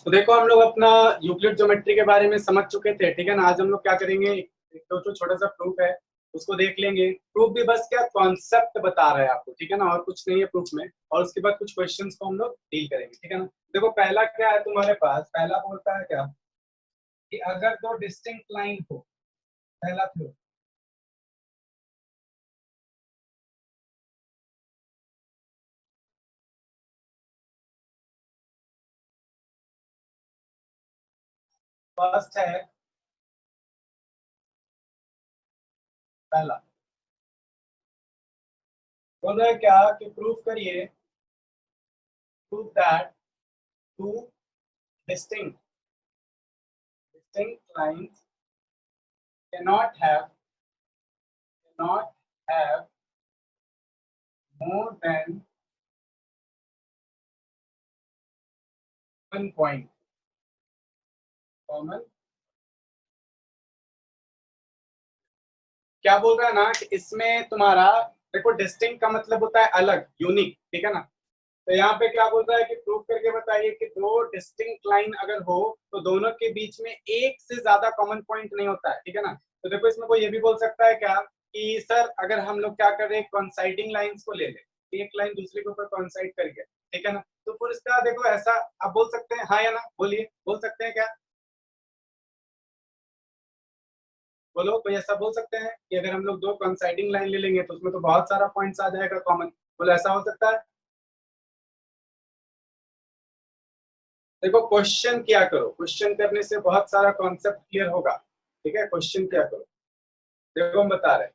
तो देखो हम लोग अपना यूक्लिड ज्योमेट्री के बारे में समझ चुके थे, ठीक है ना। आज हम लोग क्या करेंगे, एक तो छोटा सा प्रूफ है उसको देख लेंगे। प्रूफ भी बस क्या कॉन्सेप्ट बता रहा है आपको, ठीक है ना, और कुछ नहीं है प्रूफ में। और उसके बाद कुछ क्वेश्चंस को हम लोग डील करेंगे, ठीक है ना। देखो पहला क्या है तुम्हारे पास, पहला बोलता है क्या कि अगर दो डिस्टिंक्ट लाइन हो, पहला प्रूफ फर्स्ट है, पहला बोल रहा है क्या कि प्रूफ करिए, proof that two distinct distinct lines cannot have more than one point common। क्या बोल रहा है ना कि इसमें तुम्हारा देखो डिस्टिंक्ट का मतलब होता है अलग, यूनिक, ठीक है ना। तो यहाँ पे क्या बोल रहा है कि प्रूव करके बताइए कि दो डिस्टिंक्ट लाइन अगर हो तो दोनों के बीच में एक से ज्यादा कॉमन पॉइंट नहीं होता है, ठीक है ना। तो देखो इसमें कोई ये भी बोल सकता है क्या कि सर अगर हम लोग क्या कर रहे हैं, कॉन्साइडिंग लाइंस को ले ले, एक लाइन दूसरे के ऊपर कॉन्साइड कर गया, ठीक है ना। तो फिर इसका देखो ऐसा आप बोल सकते हैं, हाँ या ना, बोलिए, बोल सकते हैं क्या, बोलो कोई ऐसा बोल सकते हैं कि अगर हम लोग दो कॉन्साइडिंग लाइन ले लेंगे तो उसमें तो बहुत सारा पॉइंट्स आ जाएगा कॉमन, बोलो ऐसा हो सकता है। देखो क्वेश्चन किया करो, क्वेश्चन करने से बहुत सारा कॉन्सेप्ट क्लियर होगा, ठीक है, क्वेश्चन किया करो। देखो हम बता रहे हैं,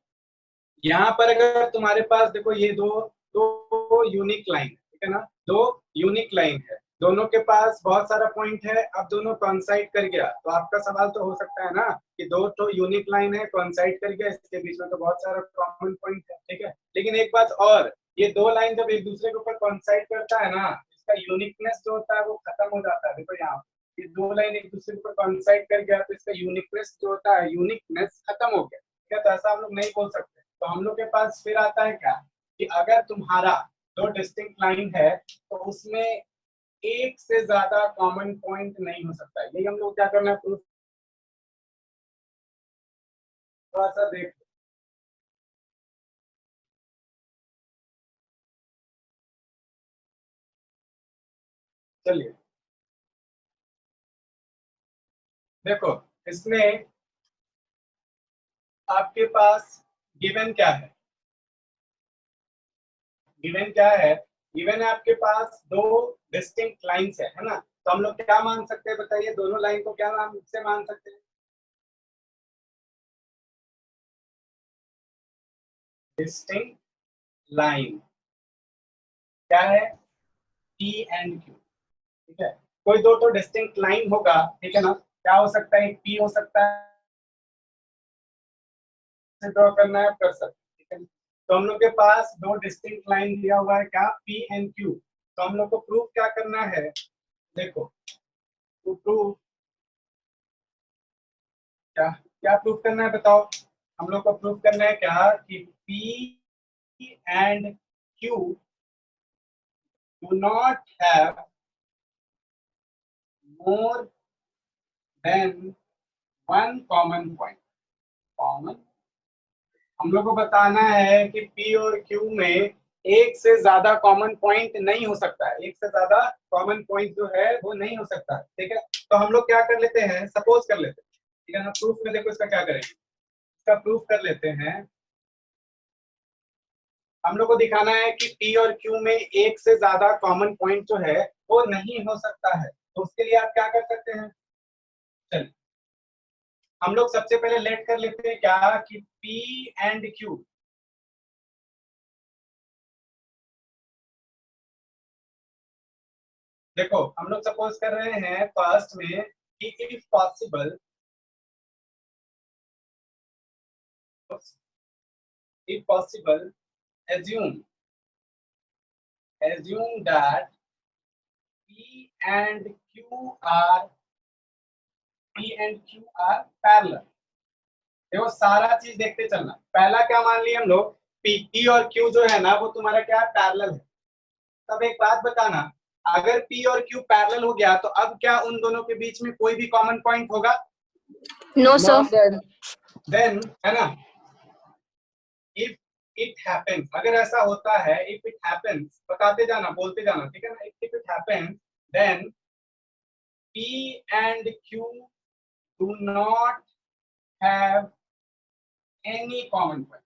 यहाँ पर अगर तुम्हारे पास देखो ये दो दो यूनिक लाइन, ठीक है ना, दो यूनिक लाइन है, दोनों के पास बहुत सारा पॉइंट है, अब दोनों कॉन्साइड कर गया, तो आपका सवाल तो हो सकता है ना कि दो तो यूनिक लाइन है, कॉन्साइड कर गया, इसके बीच में तो बहुत सारा कॉमन पॉइंट है, ठीक है। लेकिन एक बात और, ये दो लाइन जब एक दूसरे के ऊपर कॉन्साइड करता है ना, इसका यूनिकनेस जो होता है वो खत्म हो जाता है। देखो यहाँ ये दो लाइन एक दूसरे के ऊपर कॉन्साइड कर गया तो इसका यूनिकनेस जो होता है, यूनिकनेस खत्म हो गया, ठीक है। तो ऐसा हम लोग नहीं बोल सकते। तो हम लोग के पास फिर आता है क्या कि अगर तुम्हारा दो डिस्टिंक्ट लाइन है तो उसमें एक से ज्यादा कॉमन पॉइंट नहीं हो सकता है। यही हम लोग क्या करना है, प्रूफ थोड़ा सा देख, चलिए देखो इसमें आपके पास गिवन क्या है, गिवन क्या है, गिवन है आपके पास दो डिस्टिंक्ट लाइंस है ना। तो हम लोग क्या मान सकते हैं बताइए, दोनों लाइन को क्या नाम से मान सकते हैं, डिस्टिंक्ट लाइन क्या है, पी एंड क्यू, ठीक है। कोई दो तो डिस्टिंक्ट लाइन होगा, ठीक है ना, क्या हो सकता है, एक पी हो सकता है, ड्रॉ करना है कर सकते हैं, ठीक है। तो हम लोग के पास दो डिस्टिंक्ट लाइन दिया हुआ है क्या, पी एंड क्यू। तो हम लोग को प्रूफ क्या करना है, देखो तो प्रूफ क्या क्या प्रूफ करना है बताओ, हम लोग को प्रूफ करना है क्या कि P and Q do not have more than one common point, common. हम लोग को बताना है कि पी और क्यू में एक से ज्यादा कॉमन पॉइंट नहीं हो सकता है, एक से ज्यादा कॉमन पॉइंट जो है वो नहीं हो सकता, ठीक है। तो हम लोग क्या कर लेते हैं, सपोज कर लेते हैं, ठीक है ना। प्रूफ में देखो इसका क्या करेंगे, इसका प्रूफ कर लेते हैं। हम लोग को दिखाना है कि पी और क्यू में एक से ज्यादा कॉमन पॉइंट जो है वो नहीं हो सकता है। तो उसके लिए आप क्या कर सकते हैं, चलिए हम लोग सबसे पहले लेट कर लेते हैं क्या कि पी एंड क्यू, देखो हम लोग सपोज कर रहे हैं फर्स्ट में कि if possible, if possible assume that p and q are p and q are parallel, देखो सारा चीज देखते चलना। पहला क्या मान लिया हम लोग, P और Q जो है ना वो तुम्हारा क्या है, पैरेलल है। तब एक बात बताना, अगर P और Q पैरेलल हो गया तो अब क्या उन दोनों के बीच में कोई भी कॉमन पॉइंट होगा? No sir. देन है ना, इफ इट हैपेंस, अगर ऐसा होता है, इफ इट हैपेंस, बताते जाना बोलते जाना, ठीक है ना, if it happens then P and Q do not have any common point,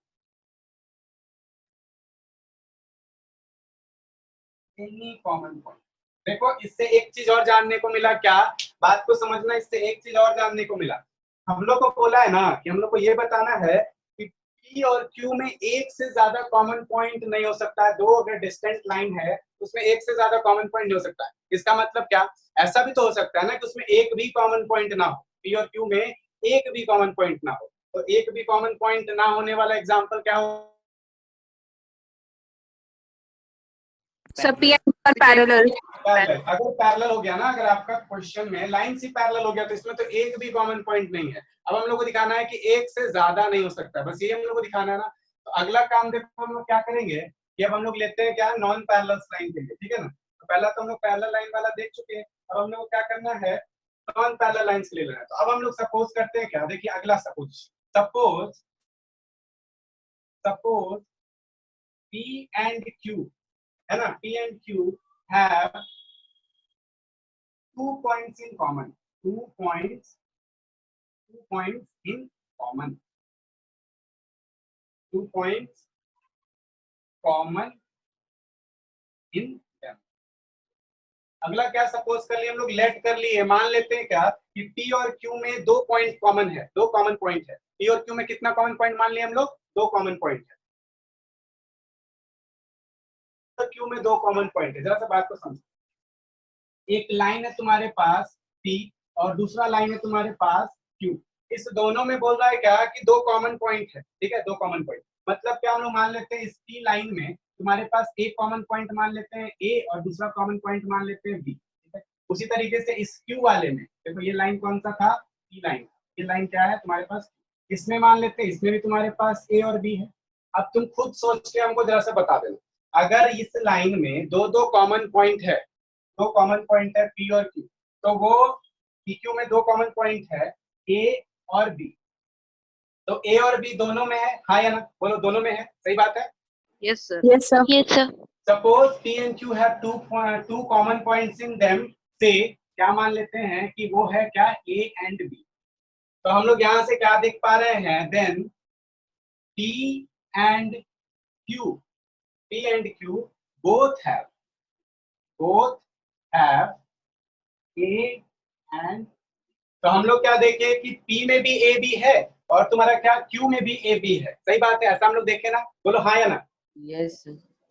any common point। देखो इससे एक चीज और जानने को मिला, क्या बात को समझना, इससे एक चीज और जानने को मिला। हम लोग को बोला है ना कि हम लोग को ये बताना है कि P और Q में एक से ज्यादा कॉमन पॉइंट नहीं हो सकता है। दो अगर डिस्टेंट लाइन है उसमें एक से ज्यादा कॉमन पॉइंट नहीं हो सकता है। इसका मतलब क्या, ऐसा भी तो हो सकता है ना कि उसमें एक भी कॉमन पॉइंट ना हो, P और Q में एक भी कॉमन पॉइंट ना हो। तो एक भी कॉमन पॉइंट ना होने वाला एग्जाम्पल क्या हो? Sir P and Q parallel. अगर पैरेलल हो गया ना, अगर आपका क्वेश्चन में लाइन से पैरेलल हो गया तो इसमें तो एक भी कॉमन पॉइंट नहीं है। अब हम लोग को दिखाना है कि एक से ज्यादा नहीं हो सकता, बस ये हम लोग को दिखाना है ना। तो अगला काम देखो हम लोग क्या करेंगे कि अब हम लोग लेते हैं क्या, नॉन पैरेलल लाइन के लिए, ठीक है ना। तो पहला तो हम लोग पैरेलल लाइन वाला देख चुके हैं, अब हम लोग को क्या करना है, नॉन पैरेलल लाइंस के लिए लेना है। तो अब हम लोग सपोज करते हैं क्या, देखिए अगला suppose, suppose suppose P and Q है ना, P and Q have 2 points in common, 2 points in common, 2 points common in them। अगला क्या सपोज कर लिए हम लोग, लेट कर लिए, मान लेते हैं क्या कि P और Q में 2 पॉइंट कॉमन है, 2 कॉमन पॉइंट है। P और Q में कितना कॉमन पॉइंट मान लिया हम लोग, 2 कॉमन पॉइंट है। तो Q में 2 कॉमन पॉइंट है, जरा सा बात को समझो। एक लाइन है तुम्हारे पास P और दूसरा लाइन है तुम्हारे पास Q। इस दोनों में बोल रहा है क्या कि 2 कॉमन पॉइंट है, ठीक है, 2 कॉमन पॉइंट। मतलब क्या हम लोग मान लेते हैं, इस P लाइन में तुम्हारे पास एक कॉमन पॉइंट मान लेते हैं A और दूसरा कॉमन पॉइंट मान लेते हैं B, ठीक है। उसी तरीके से इस Q वाले में देखो, ये लाइन कौन सा था, P लाइन। ये लाइन क्या है तुम्हारे पास, इसमें मान लेते हैं, इसमें भी तुम्हारे पास A और B है। अब तुम खुद सोच के हमको जरा सा बता देना, अगर इस लाइन में दो दो कॉमन पॉइंट है, 2 कॉमन पॉइंट है P और Q, तो वो PQ में 2 कॉमन पॉइंट है A और B। तो A और B दोनों में है, हाँ या ना, बोलो दोनों में है, सही बात है। Yes sir. Yes sir. Yes sir. Suppose P and Q have two common points in them, से क्या मान लेते हैं कि वो है क्या, A and B। तो हम लोग यहाँ से क्या देख पा रहे हैं, then P and Q both have A and, तो हम लोग क्या देखे कि P में भी A B है और तुम्हारा क्या Q में भी A B है, सही बात है, ऐसा हम लोग देखे ना, बोलो हाँ या ना। यस।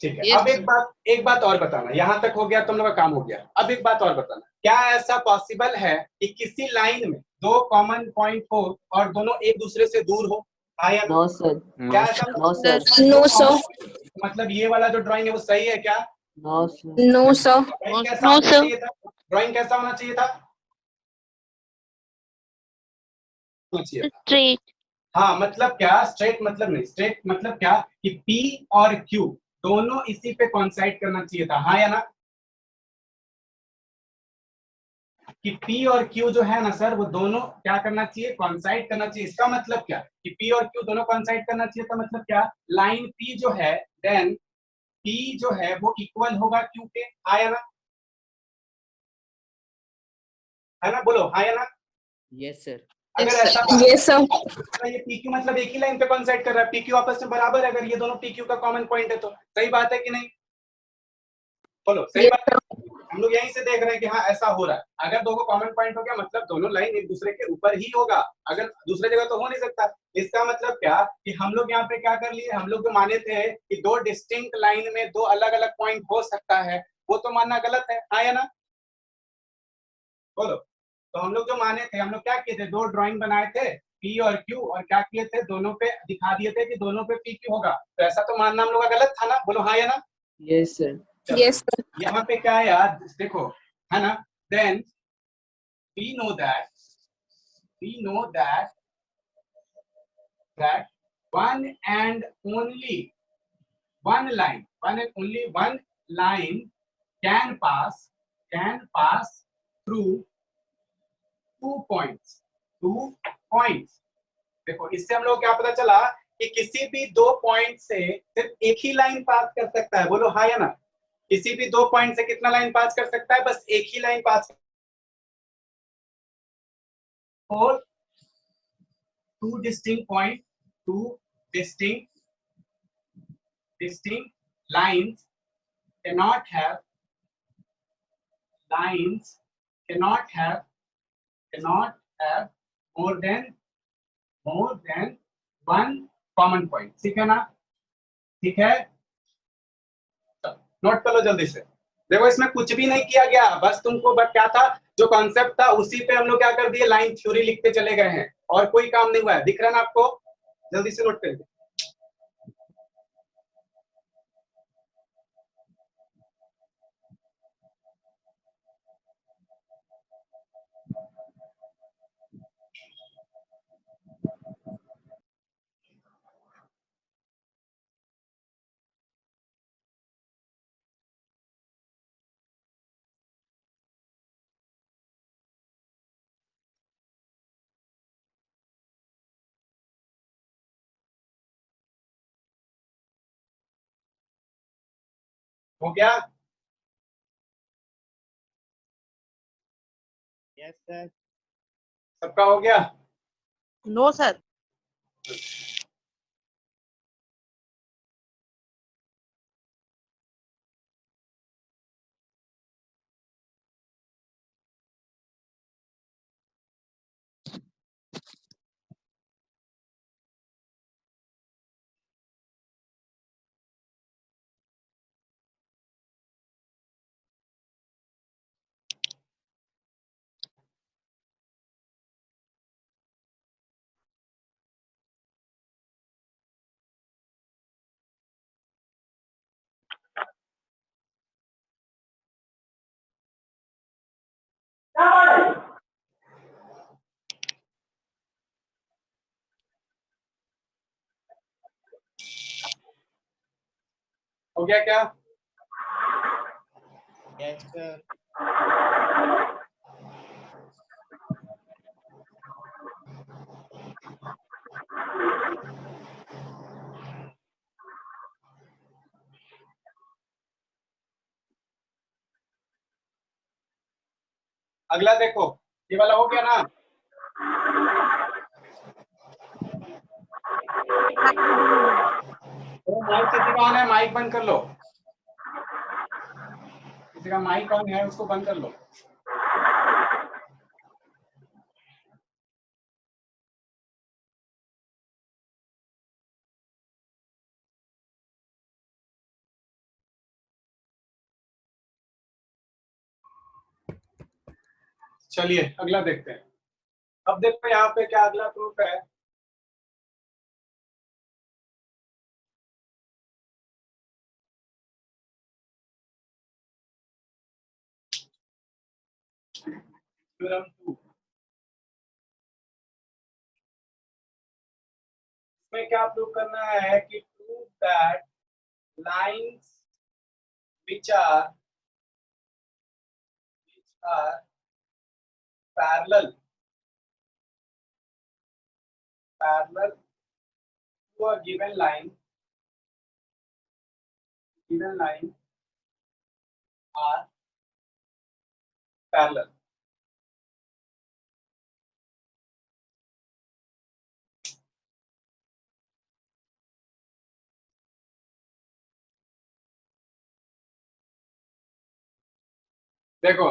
ठीक है। अब एक बात और बताना, यहाँ तक हो गया, तुम लोग का काम हो गया। अब एक बात और बताना, क्या ऐसा पॉसिबल है कि किसी लाइन में 2 कॉमन पॉइंट हो और दोनों एक दूसरे से दूर हो, हाँ या ना? No sir. क्या ऐसा नो सर। No sir. मतलब ये वाला जो ड्राइंग है वो सही है क्या? No sir. No sir. No sir. Drawing कैसा होना चाहिए था? स्ट्रेट। हाँ, मतलब क्या, स्ट्रेट मतलब नहीं, स्ट्रेट मतलब क्या कि P और Q दोनों इसी पे कॉन्साइड करना चाहिए था, हाँ या ना? कि P और Q जो है ना सर, वो दोनों क्या करना चाहिए, कॉन्साइड करना चाहिए। इसका मतलब क्या कि P और Q दोनों कॉन्साइड करना चाहिए था, मतलब क्या, लाइन P जो है, देन P जो है वो इक्वल होगा Q के, हाँ या ना? है ना, बोलो हाँ या ना? Yes sir. अगर ऐसा यस सर। ये PQ मतलब एक ही लाइन पे कॉन्साइड कर रहा है, PQ आपस में बराबर है, अगर ये दोनों PQ का कॉमन पॉइंट है तो सही बात है कि नहीं? बोलो सही बात है। हम लोग यहीं से देख रहे हैं कि हाँ ऐसा हो रहा है। अगर दो को कॉमन पॉइंट हो गया मतलब दोनों लाइन एक दूसरे के ऊपर ही होगा, अगर दूसरे जगह तो हो नहीं सकता। इसका मतलब क्या कि हम लोग यहाँ पे क्या कर लिए, हम लोग जो माने थे कि दो डिस्टिंक्ट लाइन में दो अलग अलग पॉइंट हो सकता है, वो तो मानना गलत है, हाँ या ना? बोलो। तो हम लोग जो माने थे, हम लोग क्या किए थे, दो ड्राइंग बनाए थे P और Q, और क्या किए थे, दोनों पे दिखा दिए थे कि दोनों पे PQ होगा। तो ऐसा तो मानना हम लोग का गलत था ना, बोलो हाँ या ना? Yes sir. Yes sir. यहाँ पे क्या है यार, देखो, है ना, then we know that that one and only one line can pass through 2 points. देखो इससे हम लोग क्या पता चला कि किसी भी 2 पॉइंट से सिर्फ एक ही लाइन पास कर सकता है। बोलो हाँ या ना? किसी भी 2 पॉइंट से कितना लाइन पास कर सकता है? बस एक ही लाइन पास। और two distinct lines cannot have more than one common point। ठीक है ना? ठीक है, नोट कर लो जल्दी से। देखो इसमें कुछ भी नहीं किया गया, बस तुमको बस क्या था, जो कॉन्सेप्ट था उसी पे हम लोग क्या कर दिए, लाइन थ्योरी लिखते चले गए हैं, और कोई काम नहीं हुआ है। दिख रहा है ना आपको? जल्दी से नोट कर लो। हो गया? Yes sir. सबका हो गया? No sir. हो गया क्या? Yes sir. अगला देखो, ये वाला हो गया ना? तो माइक किसी का ऑन है? माइक बंद कर लो। किसी का माइक ऑन है उसको बंद कर लो। चलिए अगला देखते हैं। अब देखो यहाँ पे क्या अगला प्रूफ है। थ्योरम 2 इसमें क्या प्रूव करना है कि prove that lines which are parallel to a given line are parallel। देखो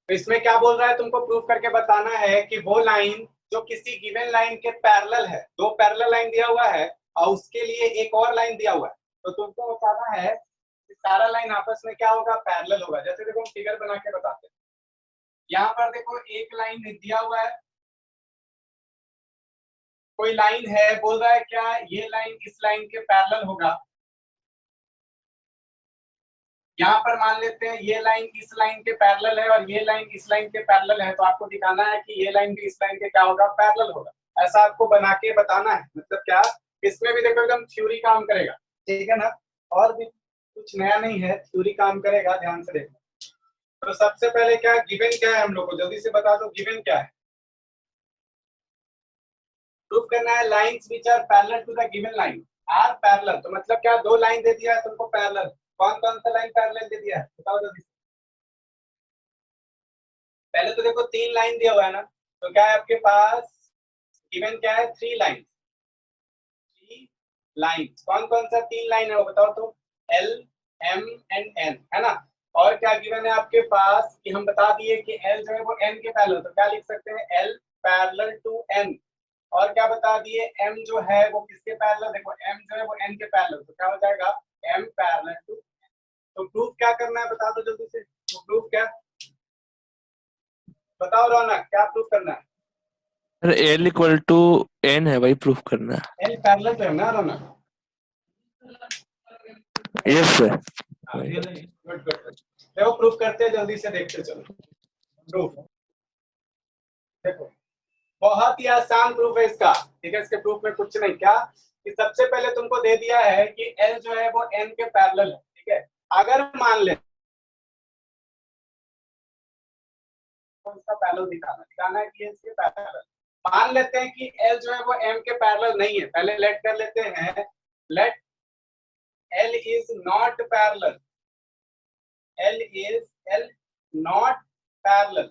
इसमें क्या बोल रहा है, तुमको प्रूव करके बताना है कि वो लाइन जो किसी गिवन लाइन के पैरेलल है, 2 पैरेलल लाइन दिया हुआ है और उसके लिए एक और लाइन दिया हुआ है, तो तुमको बताना है कि सारा लाइन आपस में क्या होगा, पैरेलल होगा। जैसे देखो हम फिगर बना के बताते हैं। यहाँ पर देखो एक लाइन दिया हुआ है, कोई लाइन है, बोल रहा है क्या ये लाइन इस लाइन के पैरेलल होगा। यहाँ पर मान लेते हैं ये लाइन इस लाइन के पैरेलल है और ये लाइन इस लाइन के पैरेलल है, तो आपको दिखाना है कि ये लाइन भी इस लाइन के क्या होगा, पैरेलल होगा। ऐसा आपको बना के बताना है। मतलब क्या, इसमें भी देखो एकदम थ्योरी काम करेगा, ठीक है ना, और भी कुछ नया नहीं है, थ्योरी काम करेगा, ध्यान से देखना। तो सबसे पहले क्या गिवन क्या है, हम लोग को जल्दी से बता दो गिवन क्या है। प्रूफ करना है lines which are parallel to the given line are parallel. तो मतलब क्या, दो लाइन दे दिया है तुमको पैरेलल, कौन कौन सा लाइन पैरेलल दे दिया है बताओ जल्दी से। पहले तो देखो 3 लाइन दिया हुआ है ना, तो क्या है आपके पास गिवन क्या है, 3 लाइन। 3 लाइन, कौन कौन सा 3 लाइन है वो बताओ तो, L M एंड N, है ना। और क्या गिवन है आपके पास कि हम बता दिए कि L जो है वो N के पैरेलल, तो क्या लिख सकते हैं, L पैरेलल टू N। और क्या बता दिए, M जो है वो किसके पैरेलल, देखो M जो है वो N के पैरेलल, तो क्या हो जाएगा M पैरेलल टू। तो प्रूफ क्या करना है बता दो जल्दी से, तो प्रूफ क्या बताओ रौनक, क्या प्रूफ करना है। Sir L equal to N है, वही प्रूफ करना है। L पैरेलल टू M ना Raunak. Yes sir. Good good, देखो प्रूफ करते हैं, जल्दी से देखते चलो प्रूफ। देखो बहुत ही आसान प्रूफ है इसका, ठीक है। इसके प्रूफ में कुछ नहीं, क्या कि सबसे पहले तुमको दे दिया है कि L जो है वो N के पैरेलल है, ठीक है। अगर मान ले इसका पैरेलल दिखाना है कि इसके पैरेलल, मान लेते हैं कि L जो है वो M के पैरेलल नहीं है, पहले लेट कर लेते हैं, let L is not parallel, L not parallel,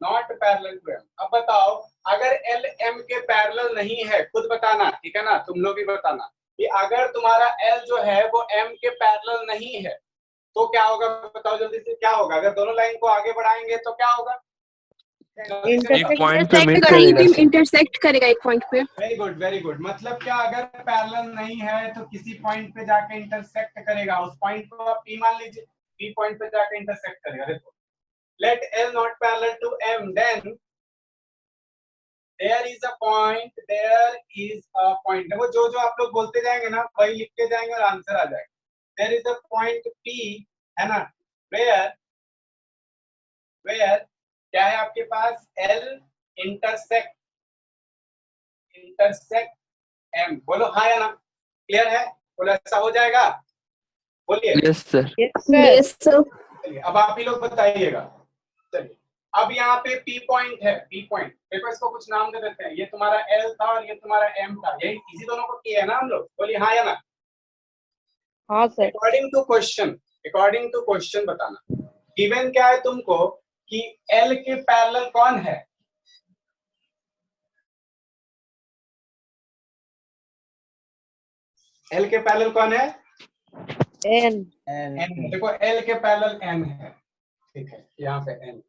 not parallel to M। अब बताओ अगर L M के पैरेलल नहीं है, खुद बताना, ठीक है ना, तुम लोग भी बताना कि अगर तुम्हारा L जो है वो M के पैरेलल नहीं है तो क्या होगा बताओ जल्दी से, क्या होगा अगर दोनों लाइन को आगे बढ़ाएंगे तो क्या होगा, एक पॉइंट पे मीट करेगा। इंटरसेक्ट करेगा एक पॉइंट पे। Very good very good. मतलब क्या, अगर पैरेलल नहीं है तो किसी पॉइंट पे जाके इंटरसेक्ट करेगा, उस पॉइंट को आप P मान लीजिए, P पॉइंट पे जाके इंटरसेक्ट करेगा। देखो let L not parallel to M, then there is a point, देखो जो जो आप लोग बोलते जाएंगे ना वही लिखते जाएंगे और आंसर आ जाएगा। there is a point P, है ना, where क्या है आपके पास, L intersect M। बोलो हाँ या ना, क्लियर है, बोलो ऐसा हो जाएगा, बोलिए। Yes sir. Yes sir. चलिए अब आप ही लोग बताइएगा। चलिए अब यहाँ पे P पॉइंट है, P पॉइंट, देखो इसको कुछ नाम दे देते हैं, ये तुम्हारा L था और ये तुम्हारा M था, यही इसी दोनों को किया है ना हम लोग, बोलिए हाँ या ना। हाँ सर। अकॉर्डिंग टू क्वेश्चन बताना। गिवन क्या है तुमको कि L के पैरेलल कौन है, L के पैरेलल कौन है, N। N। देखो L के पैरेलल N है, ठीक है, यहाँ पे N।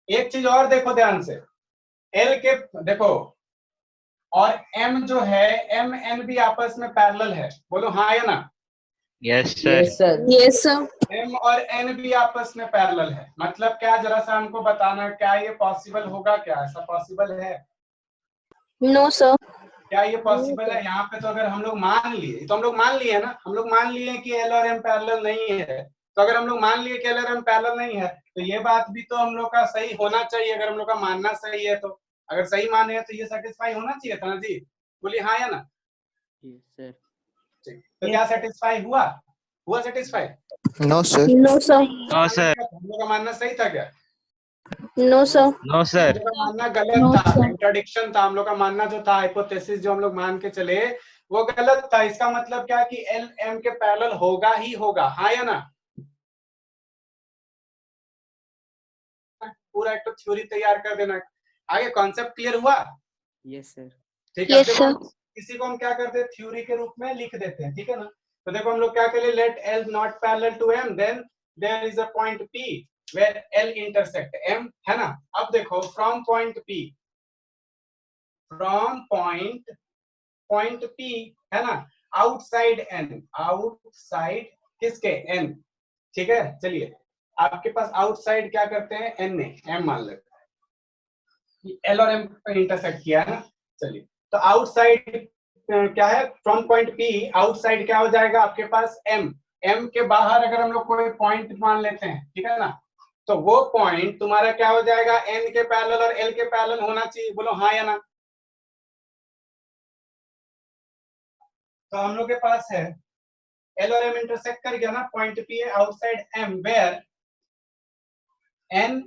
एक चीज और देखो ध्यान से, L के देखो और M जो है M N भी आपस में पैरेलल है, बोलो हाँ या ना। Yes sir. Yes sir. M और N भी आपस में पैरेलल है, मतलब क्या, जरा सा हमको बताना, क्या ये पॉसिबल होगा, क्या ऐसा पॉसिबल है, नो सर। क्या ये पॉसिबल है। यहाँ पे तो अगर हम लोग मान लिए, तो हम लोग मान लिए ना, हम लोग मान लिए कि L और M पैरेलल नहीं है, तो अगर हम लोग मान लिए कि L और M पैरेलल नहीं है तो ये बात भी तो हम लोग का सही होना चाहिए। अगर हम लोग का मानना सही है तो, अगर सही माने हैं तो ये सेटिस्फाई होना चाहिए था ना जी, बोलिए हाँ या ना। सर। तो क्या सेटिस्फाई हुआ satisfy. No sir. No sir. No sir. हम लोग का मानना सही था क्या, नो सर। No sir. हम लोग का मानना गलत था, कंट्राडिक्शन था, हम लोग का मानना जो था, हाइपोथेसिस जो हम लोग मान के चले वो गलत था। इसका मतलब क्या कि L M के पैरेलल होगा ही होगा, हाँ या ना। पूरा एक तो थ्योरी तैयार कर देना, आगे कॉन्सेप्ट क्लियर हुआ। Yes sir. ठीक है, Yes, देखो sir. किसी को हम क्या करते हैं, थ्योरी के रूप में लिख देते हैं, ठीक है ना। तो देखो हम लोग क्या करें, let L not parallel to M, then there is a point P where L intersect M, है ना। अब देखो फ्रॉम पॉइंट P है ना, आउटसाइड किसके N, ठीक है। चलिए आपके पास आउटसाइड क्या करते हैं, N ने M मान लेते हैं, L और M पे इंटरसेक्ट किया है ना। चलिए तो आउटसाइड क्या है, फ्रॉम पॉइंट P आउटसाइड क्या हो जाएगा आपके पास M के बाहर अगर हम लोग कोई पॉइंट मान लेते हैं, ठीक है ना, तो वो पॉइंट तुम्हारा क्या हो जाएगा, एन के पैरेलल और एल के पैरेलल होना चाहिए। बोलो हाँ या ना। तो हम लोग के पास है एल और एम इंटरसेक्ट कर गया ना, पॉइंट पी है आउटसाइड एम, वेयर एन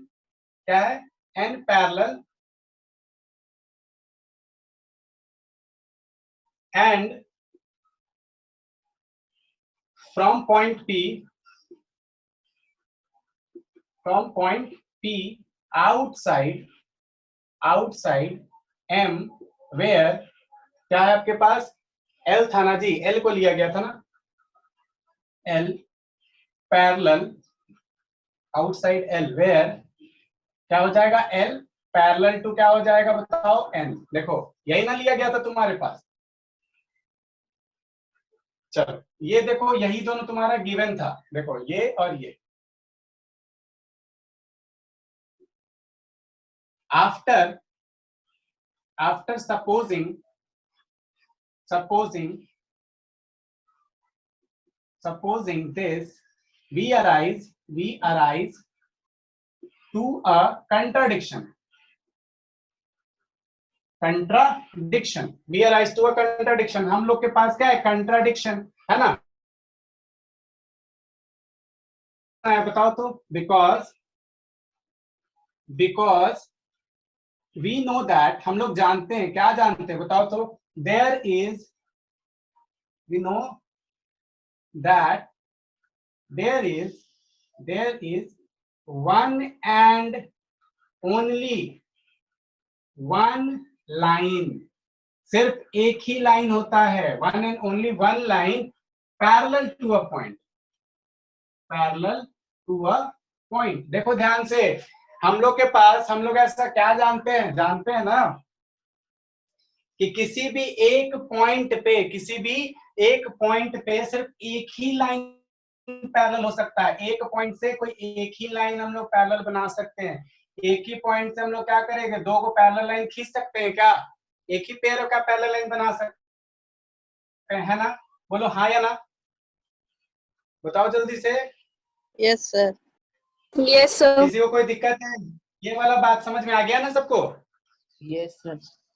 क्या है, N parallel and from point P outside M where क्या है आपके पास, L था ना जी, L को लिया गया था ना, L parallel outside L where क्या हो जाएगा, L पैरेलल टू क्या हो जाएगा बताओ, N। देखो यही ना लिया गया था तुम्हारे पास। चलो ये देखो, यही दोनों तुम्हारा गिवन था, देखो ये और ये। After supposing this, we arise to a contradiction, we arise to a contradiction। हम लोग के पास क्या है, contradiction है ना, बताओ तो, because we know that, हम लोग जानते हैं, क्या जानते हैं बताओ तो, we know that there is one and only one line, सिर्फ एक ही लाइन होता है, one and only one line parallel to a point, देखो ध्यान से, हम लोग के पास, हम लोग ऐसा क्या जानते हैं ना, कि किसी भी एक पॉइंट पे सिर्फ एक ही लाइन पैरेलल हो सकता है। एक पॉइंट से कोई एक ही लाइन हम लोग पैरेलल बना सकते हैं। एक ही पॉइंट से हम लोग क्या करेंगे, दो को पैरेलल लाइन खींच सकते हैं क्या, एक ही पेयर का पैरेलल लाइन बना सकते हैं, है ना। बोलो हाँ या ना, बताओ जल्दी से। Yes, sir. Yes, sir. किसी को कोई दिक्कत है, ये वाला बात समझ में आ गया ना सबको। Yes, sir.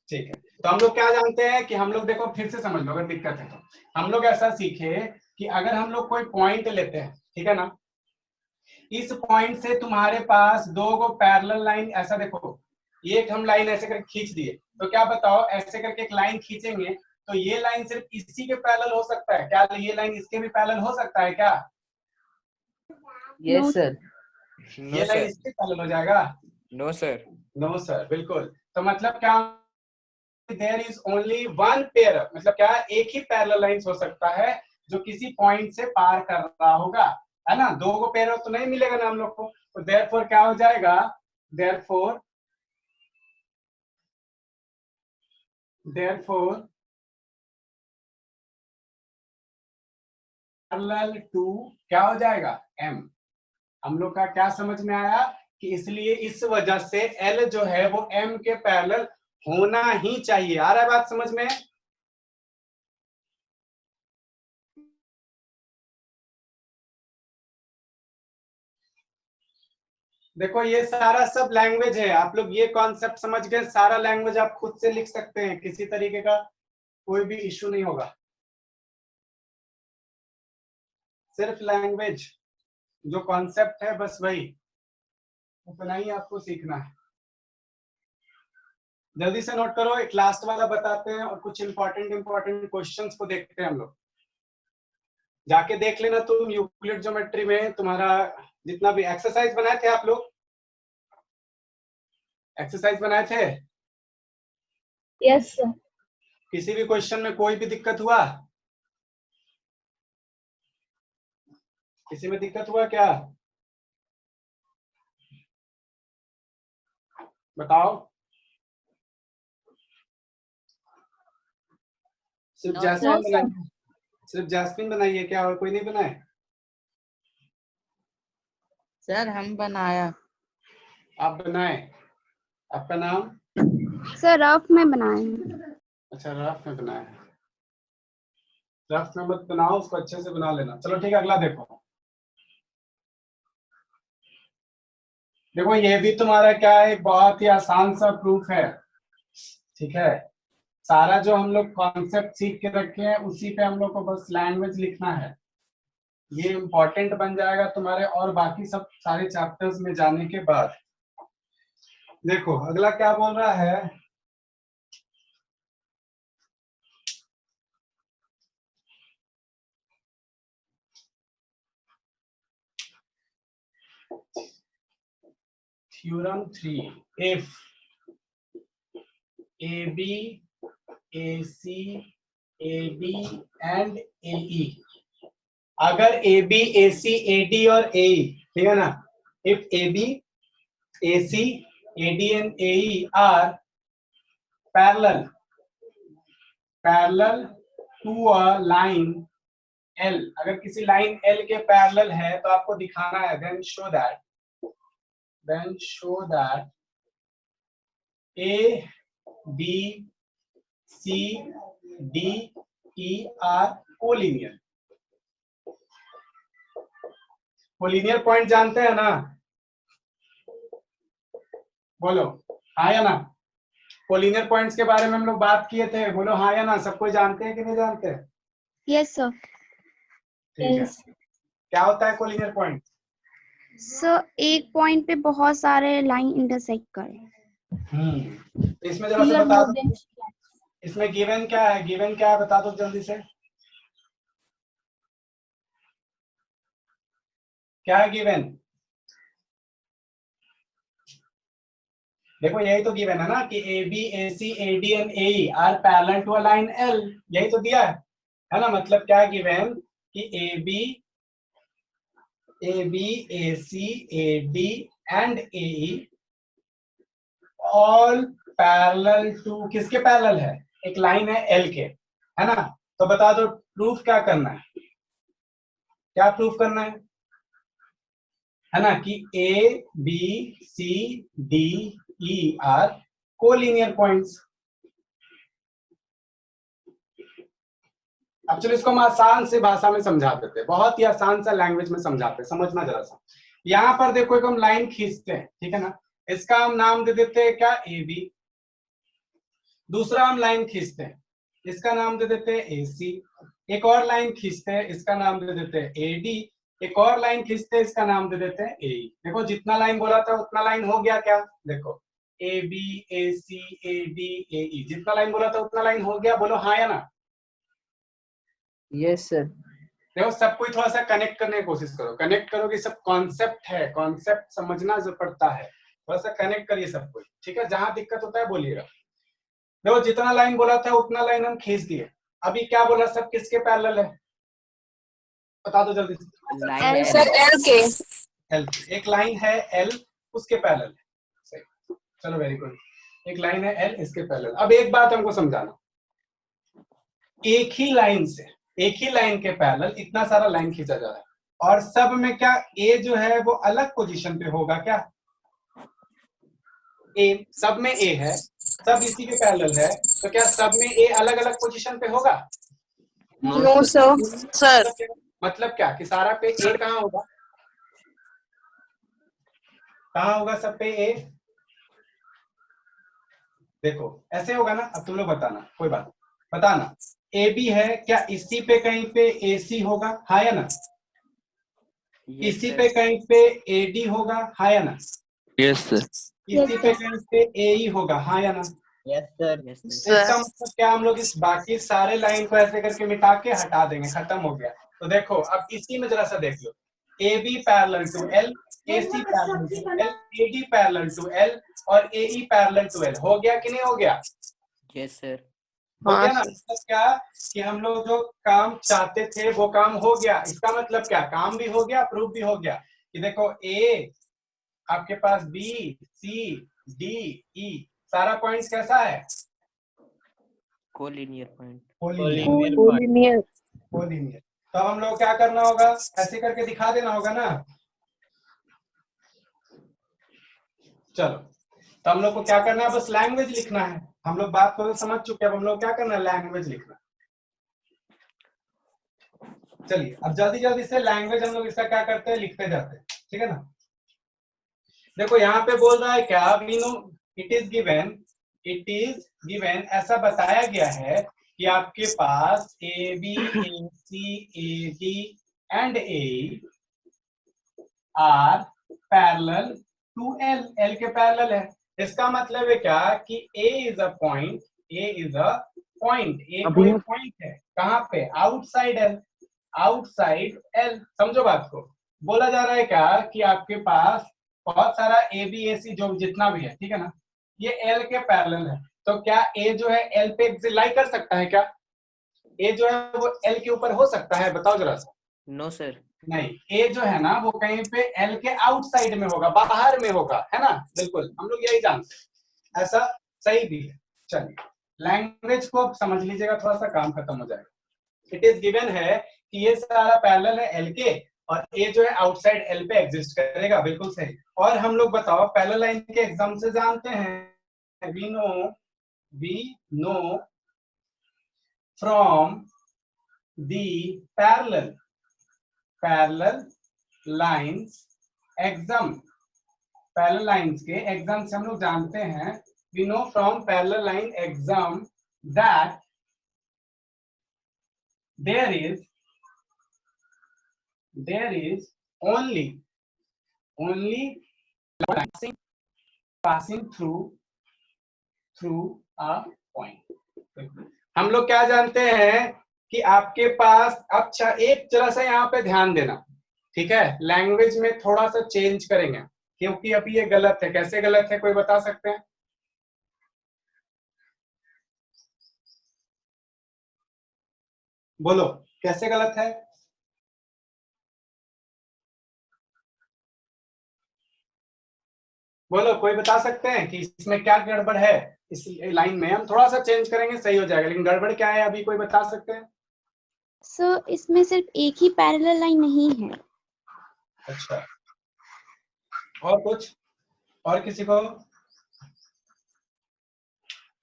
ठीक है, तो हम लोग क्या जानते हैं कि हम लोग, देखो फिर से समझ लो अगर दिक्कत है तो, हम लोग ऐसा सीखे कि अगर हम लोग कोई पॉइंट लेते हैं, ठीक है ना, इस पॉइंट से तुम्हारे पास दो को पैरेलल लाइन, ऐसा देखो ये एक हम लाइन ऐसे करके खींच दिए, तो क्या बताओ, ऐसे करके एक लाइन खींचेंगे तो ये लाइन सिर्फ इसी के पैरेलल हो सकता है क्या, ये लाइन इसके भी पैरेलल हो सकता है क्या, Yes, sir. ये लाइन इसके पैरेलल हो जाएगा, No, sir. नो सर, बिल्कुल। तो मतलब क्या, there is only one pair, मतलब क्या, एक ही पैरेलल लाइंस हो सकता है जो किसी पॉइंट से पार कर रहा होगा, है ना। दो को पैरेलल तो नहीं मिलेगा ना हम लोग को, तो देयरफॉर क्या हो जाएगा, देयरफॉर पैरेलल टू क्या हो जाएगा, m। हम लोग का क्या समझ में आया कि इसलिए इस वजह से L जो है वो M के पैरेलल होना ही चाहिए। आ रहा है बात समझ में। देखो ये सारा सब लैंग्वेज है, आप लोग ये कॉन्सेप्ट समझ गए, सारा लैंग्वेज आप खुद से लिख सकते हैं, किसी तरीके का कोई भी इश्यू नहीं होगा। सिर्फ लैंग्वेज, जो कॉन्सेप्ट है बस वही, उतना ही आपको सीखना है। जल्दी से नोट करो, एक लास्ट वाला बताते हैं और कुछ इंपॉर्टेंट क्वेश्चंस को देखते हैं हम लोग। जाके देख लेना तुम यूक्लिड ज्योमेट्री में तुम्हारा जितना भी एक्सरसाइज बनाए थे, आप लोग एक्सरसाइज बनाए थे। Yes, sir. किसी भी क्वेश्चन में कोई भी दिक्कत हुआ, किसी में दिक्कत हुआ क्या, बताओ। सिर्फ No, जैस्मिन sir. बनाई, सिर्फ जैस्मिन बनाई है क्या, और कोई नहीं बनाए। sir, हम बनाया। आप बनाए, आपका नाम, Sir, रफ में बनाए हैं। अच्छा रफ में बनाए, रफ में मत बनाओ, उसको अच्छे से बना लेना। चलो ठीक है, अगला देखो। देखो ये भी तुम्हारा क्या है, एक बहुत ही आसान सा प्रूफ है, ठीक है। सारा जो हम लोग कॉन्सेप्ट सीख के रखे हैं उसी पे हम लोग को बस लैंग्वेज लिखना है। ये इंपॉर्टेंट बन जाएगा तुम्हारे और बाकी सब सारे चैप्टर्स में जाने के बाद। देखो अगला क्या बोल रहा है, theorem 3, if AB, AC, AD and AE, अगर AB, AC, AD और AE, ठीक है ना, if AB, AC, AD and AE are parallel to a line L, अगर किसी लाइन L के पैरेलल है तो आपको दिखाना है, then show that A, B, C, D, E are collinear. Collinear point जानते हैं ना, बोलो हाँ या ना। कोलिनियर पॉइंट्स के बारे में हम लोग बात किए थे, बोलो हाँ या ना। सब कोई जानते हैं कि नहीं जानते? Yes, sir. ठीक है। क्या होता है कोलिनियर पॉइंट? सर एक पॉइंट पे बहुत सारे लाइन इंटरसेक्ट करें। इसमें जरा से बता दो, इसमें गिवन क्या है, गिवन क्या है बता दो जल्दी से, क्या है गिवन? देखो यही तो गिवन है ना कि AB, AC, AD and AE are parallel to a line L, यही तो दिया है ना। मतलब क्या है गिवन कि AB, AC, AD and AE all parallel to, किसके पैरेलल है? एक लाइन है L के, है ना। तो बता दो प्रूफ क्या करना है, क्या प्रूफ करना है ना, कि A, B, C, D, E are collinear points. अब चलो इसको हम आसान से भाषा में समझा देते हैं, बहुत ही आसान सा लैंग्वेज में समझाते हैं, समझना जरा सा। यहाँ पर देखो एक हम लाइन खींचते हैं, ठीक है ना, इसका हम नाम दे देते हैं क्या, AB। दूसरा हम लाइन खींचते हैं, इसका नाम दे देते हैं AC। एक और लाइन खींचते हैं, इसका नाम दे देते हैं AD। एक और लाइन खींचते हैं, इसका नाम दे देते हैं AE। देखो जितना लाइन बोला था उतना लाइन हो गया क्या, देखो AB, AC, AD, AE, जितना लाइन बोला था उतना लाइन हो गया, बोलो हाँ या ना। Yes sir. देखो सब कोई थोड़ा सा कनेक्ट करने की कोशिश करो, कनेक्ट करो कि सब कॉन्सेप्ट है, कॉन्सेप्ट समझना जो पड़ता है, थोड़ा सा कनेक्ट करिए सब कोई, ठीक है। जहां दिक्कत होता है बोलिएगा। देखो जितना लाइन बोला था उतना लाइन हम खींच दिए, अभी क्या बोला, सब किसके पैरेलल है बता दो जल्दी से। लाइन सर L के। L, एक लाइन है L, उसके पैरेलल है, सही, चलो वेरी गुड। एक लाइन है L, इसके पैरेलल। अब एक बात हमको समझाना, एक ही लाइन से, एक ही लाइन के पैरेलल इतना सारा लाइन खींचा जा रहा है, और सब में क्या A जो है वो अलग पोजीशन पे होगा क्या? A, सब में A है, सब इसी के पैरेलल है, तो क्या सब में A अलग अलग पोजीशन पे होगा? No sir. मतलब क्या कि सारा पे A कहाँ होगा, कहाँ होगा सब पे A? देखो ऐसे होगा ना। अब तुम लोग बताना, कोई बात बताना, AB है, क्या इसी पे कहीं पे AC होगा, हाँ या ना? इसी पे कहीं पे AD होगा, हाँ या ना? Yes, sir. इसी पे कहीं पे AE होगा, हाँ या ना? Yes sir. इसका मतलब क्या, हम लोग इस बाकी सारे लाइन को ऐसे करके मिटा के हटा देंगे, खत्म हो गया। तो देखो अब इसी में जरा सा देख लो, AB parallel to L, AC parallel to L, AD parallel to L और AE पैरेलल टू L, हो गया कि नहीं हो गया? Yes sir. हो गया ना। मतलब क्या कि हम लोग जो काम चाहते थे वो काम हो गया। इसका मतलब क्या, काम भी हो गया, प्रूफ भी हो गया कि देखो A, आपके पास B, C, D, E, सारा पॉइंट्स कैसा है, कोलिनियर पॉइंट। कोलिनियर। कोलिनियर। तो अब हम लोग क्या करना होगा, ऐसे करके दिखा देना होगा ना। चलो तो हम लोग को क्या करना है, बस लैंग्वेज लिखना है। हम लोग बात को समझ चुके हैं, अब हम लोग क्या करना है, लैंग्वेज लिखना। चलिए अब जल्दी जल्दी से लैंग्वेज हम लोग इसका क्या करते हैं, लिखते जाते हैं, ठीक है ना। देखो यहाँ पे बोल रहा है क्या, we know it is given, ऐसा बताया गया है कि आपके पास A B A C A D and A R parallel to L, L के पैरेलल है। इसका मतलब है क्या कि ए इज अ पॉइंट, ए कोई पॉइंट है कहाँ पे, आउटसाइड एल, आउटसाइड एल। समझो बात को, बोला जा रहा है क्या कि आपके पास बहुत सारा ए बी ए सी जो जितना भी है, ठीक है ना, ये एल के पैरेलल है। तो क्या ए जो है एल पे लाई कर सकता है क्या? ए जो है वो एल के ऊपर हो सकता है? बताओ जरा सा। No sir. नहीं, ए जो है ना वो कहीं पे एल के आउटसाइड में होगा, बाहर में होगा, है ना। बिल्कुल हम लोग यही जानते हैं, ऐसा सही भी है। चलिए लैंग्वेज को अब समझ लीजिएगा, थोड़ा सा काम खत्म हो जाएगा। इट इज गिवन है कि ये सारा पैरेलल है एल के, और ए जो है आउटसाइड एल पे एग्जिस्ट करेगा, बिल्कुल सही। और हम लोग बताओ पैरेलल लाइन के एग्जाम से जानते हैं, we know from the parallel lines axiom, parallel lines के एग्जाम से हम लोग जानते हैं, we know from parallel line axiom that there is only passing through a point। हम लोग क्या जानते हैं कि आपके पास, अच्छा एक जरा सा यहाँ पे ध्यान देना, ठीक है, लैंग्वेज में थोड़ा सा चेंज करेंगे क्योंकि अभी ये गलत है। कैसे गलत है, कोई बता सकते हैं? बोलो कैसे गलत है? बोलो, कोई बता सकते हैं कि इसमें क्या गड़बड़ है? इस लाइन में हम थोड़ा सा चेंज करेंगे, सही हो जाएगा, लेकिन गड़बड़ क्या है अभी कोई बता सकते हैं? सर इसमें सिर्फ एक ही पैरेलल लाइन नहीं है। अच्छा, और कुछ, और किसी को?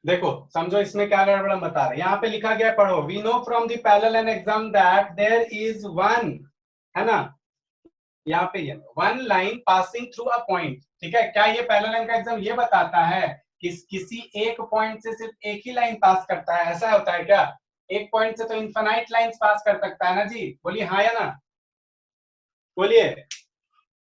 देखो समझो इसमें क्या गड़बड़ हम बता रहे हैं। यहाँ पे लिखा गया, पढ़ो, we know from the parallel and axiom that there is one, है ना, यहाँ पे ये one line passing through a point, ठीक है। क्या ये पैरेलल लाइन का एग्जाम ये बताता है कि किसी एक पॉइंट से सिर्फ एक ही लाइन पास करता है? ऐसा होता है क्या? एक पॉइंट से तो इनफाइनाइट लाइंस पास कर सकता है ना जी, बोलिए हाँ या ना, बोलिए।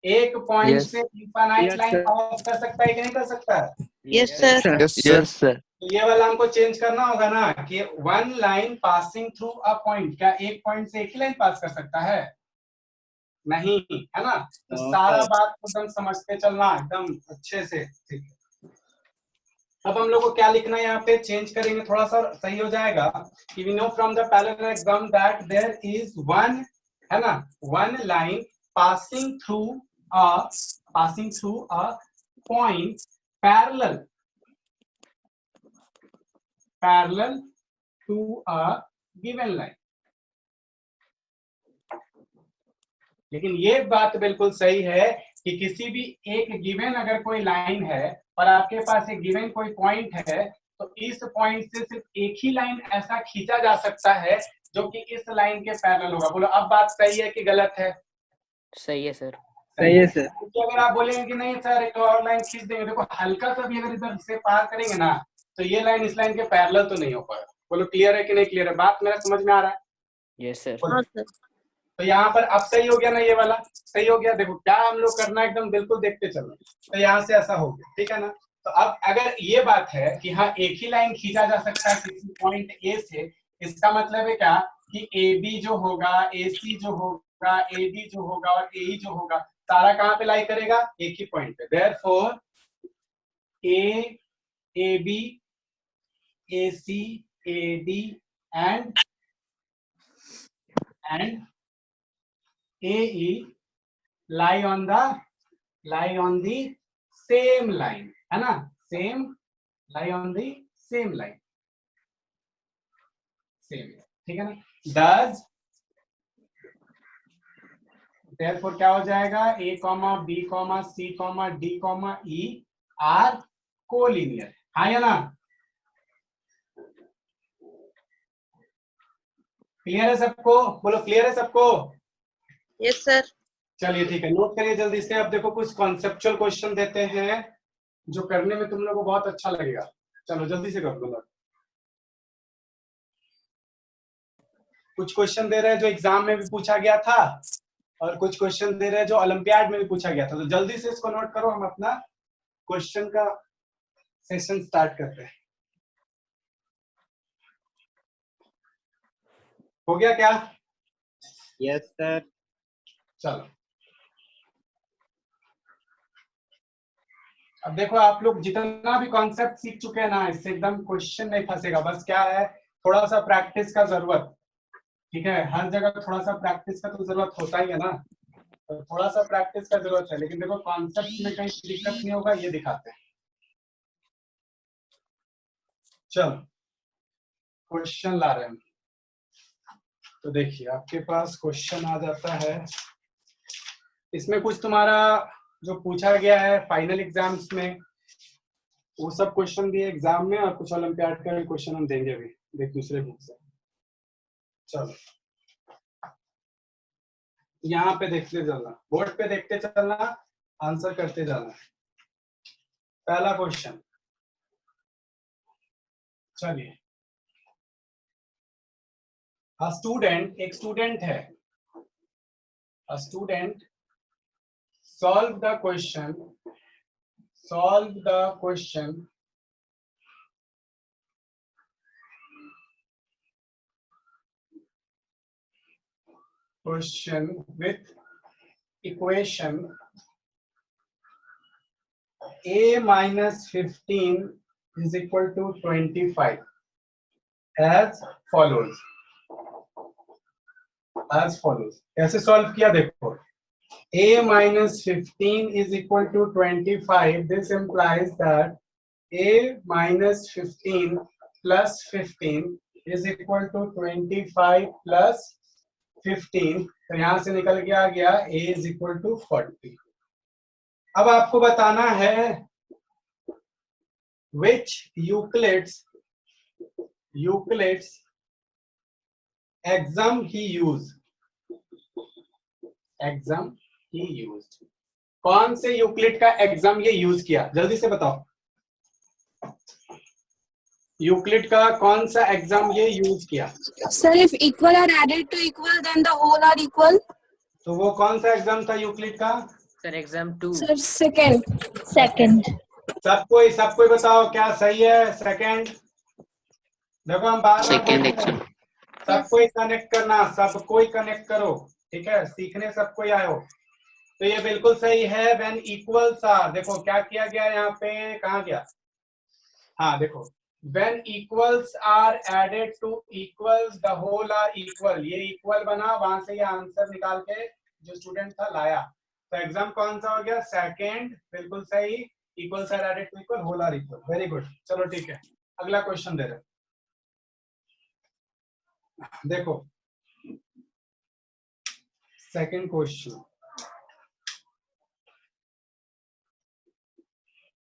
एक पॉइंट Yes. से इनफाइनाइट लाइन पास कर सकता है कि नहीं कर सकता है? Yes, sir. Yes, sir. तो ये वाला हमको चेंज करना होगा ना कि one line passing through a point, क्या एक पॉइंट से एक ही लाइन पास कर सकता है? नहीं, है ना। तो सारा बात को एकदम समझते चलना, एकदम अच्छे से, ठीक है। अब हम लोग को क्या लिखना है, यहाँ पे चेंज करेंगे थोड़ा सा, सही हो जाएगा कि we know from the parallel axiom that there is one, है ना, one line passing through a point parallel to a given line. लेकिन ये बात बिल्कुल सही है कि किसी भी एक गिवन अगर कोई लाइन है और आपके पास एक गिवन कोई पॉइंट है, तो इस पॉइंट से सिर्फ एक ही लाइन ऐसा खींचा जा सकता है जो कि इस लाइन के पैरेलल होगा। बोलो अब बात सही है कि गलत है? सही है सर। सही है सर। क्योंकि अगर आप बोलेंगे कि नहीं सर एक और लाइन खींच देंगे, देखो हल्का सा भी अगर इधर से पार करेंगे ना, तो ये लाइन इस लाइन के पैरेलल तो नहीं हो पाएगा। बोलो क्लियर है कि नहीं क्लियर है? बात मेरा समझ में आ रहा है? Yes sir. हाँ सर। तो यहाँ पर अब सही हो गया ना, ये वाला सही हो गया। देखो क्या हम लोग करना है, एकदम बिल्कुल देखते चलो। तो यहाँ से ऐसा हो गया, ठीक है ना। तो अब अगर ये बात है कि हाँ एक ही लाइन खींचा जा सकता है किसी पॉइंट ए से, इसका मतलब है क्या कि ए बी जो होगा, ए सी जो होगा, ए डी जो होगा और ए ई जो होगा, सारा कहाँ पे लाई करेगा? एक ही पॉइंट पे। Therefore A B A C A D and AE lie on the same line, है ना, lie on the same line, ठीक है ना। Does therefore क्या हो जाएगा? A, B, C, D, E are collinear, हाँ या ना? क्लियर है सबको? बोलो क्लियर है सबको? Yes, sir. चलिए ठीक है, नोट करिए जल्दी से। अब देखो कुछ कॉन्सेप्चुअल क्वेश्चन देते हैं जो करने में तुम लोगों को बहुत अच्छा लगेगा। चलो जल्दी से कर दो नोट। कुछ क्वेश्चन दे रहे हैं जो एग्जाम में भी पूछा गया था और कुछ क्वेश्चन दे रहे हैं जो ओलंपियाड में भी पूछा गया था। तो जल्दी से इसको नोट करो, हम अपना क्वेश्चन का सेशन स्टार्ट करते हैं। हो गया क्या? Yes sir. चलो अब देखो, आप लोग जितना भी कॉन्सेप्ट सीख चुके हैं ना, इससे एकदम क्वेश्चन नहीं फंसेगा। बस क्या है, थोड़ा सा प्रैक्टिस का जरूरत। ठीक है, हर जगह थोड़ा सा प्रैक्टिस का तो जरूरत होता ही है ना, तो थोड़ा सा प्रैक्टिस का जरूरत है। लेकिन देखो कॉन्सेप्ट में कहीं दिक्कत नहीं होगा, ये दिखाते हैं। चलो क्वेश्चन ला रहे हैं। तो देखिए आपके पास क्वेश्चन आ जाता है। इसमें कुछ तुम्हारा जो पूछा गया है फाइनल एग्जाम्स में वो सब क्वेश्चन दिए एग्जाम में, और कुछ ओलंपियाड का भी क्वेश्चन हम देंगे भी एक दूसरे बुक से। चलो यहाँ पे देखते चलना, बोर्ड पे देखते चलना, आंसर करते जाना। पहला क्वेश्चन, चलिए। स्टूडेंट, एक स्टूडेंट है, student solve the question with equation a minus 15 is equal to 25 as follows। कैसे सॉल्व किया देखो, a minus 15 is equal to 25. This implies that a minus 15 plus 15 is equal to 25 plus 15। तो यहां से निकल के आ गया a is equal to 40। अब आपको बताना है which Euclid's axiom he used। कौन से यूक्लिड का एग्जाम ये यूज किया, जल्दी से बताओ। यूक्लिड का कौन सा एग्जाम ये यूज किया? Sir if equal are added to equal then the whole are equal. तो वो कौन सा एग्जाम था यूक्लिड का? Sir axiom 2। Sir second. सब कोई बताओ क्या सही है? सेकंड। देखो हम बार बार सब कोई कनेक्ट करना, सब कोई कनेक्ट करो। ठीक है, सीखने सब कोई आए हो। तो ये बिल्कुल सही है। व्हेन इक्वल्स आर, देखो क्या किया गया यहाँ पे, कहाँ गया? हाँ देखो, when equals are added to equals the whole are equal. ये इक्वल बना, वहां से ये आंसर निकाल के जो स्टूडेंट था लाया। तो एग्जाम कौन सा हो गया? सेकंड, बिल्कुल सही। Equals are added to equal, whole are equal, very good. चलो ठीक है, अगला क्वेश्चन दे रहे। देखो सेकंड क्वेश्चन,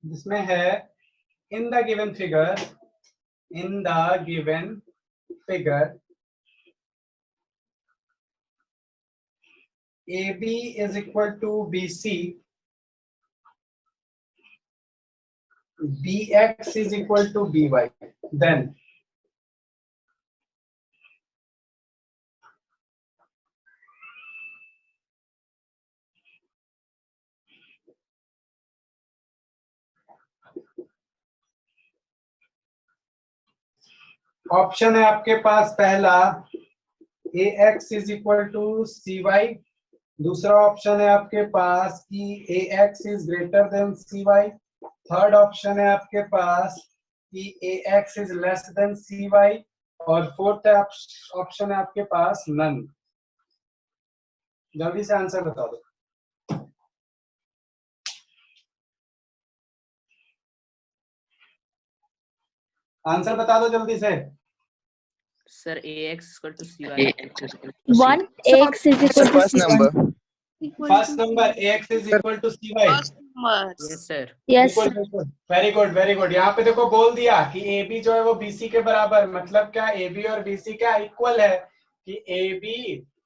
जिसमें है in the given figure AB is equal to BC, BX is equal to BY, then option है आपके पास पहला ax is equal to cy, दूसरा ऑप्शन है आपके पास कि ax is greater than cy, third option है आपके पास कि ax is less than cy, और फोर्थ ऑप्शन है आपके पास नन। जल्दी से आंसर बता दो। आंसर बता दो जल्दी से। Sir ax equal to cy। 1 x is equal to first number first number ax is equal to cy। Yes sir. yes very good very good. यहाँ पे देखो बोल दिया कि AB जो है वो BC के बराबर, मतलब क्या AB और BC क्या इक्वल है, कि AB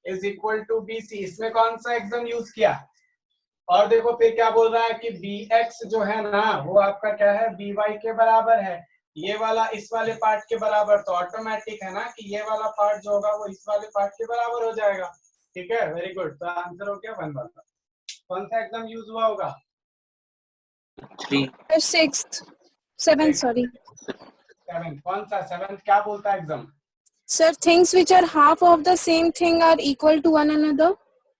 is equal to BC, इसमें कौन सा एग्जाम यूज किया? और देखो फिर क्या बोल रहा है कि BX जो है ना वो आपका क्या है, BY के बराबर है, ये वाला इस वाले पार्ट के बराबर, तो ऑटोमेटिक है ना कि ये वाला पार्ट जो होगा वो इस वाले पार्ट के बराबर हो जाएगा। ठीक है, वेरी गुड। तो आंसर हो गया 1 वाला। कौन सा एग्जाम यूज हुआ होगा? 3. Sixth, seventh, sorry. 7। कौन सा 7th क्या बोलता है exam? Sir, things which are half of the same thing are equal to one another.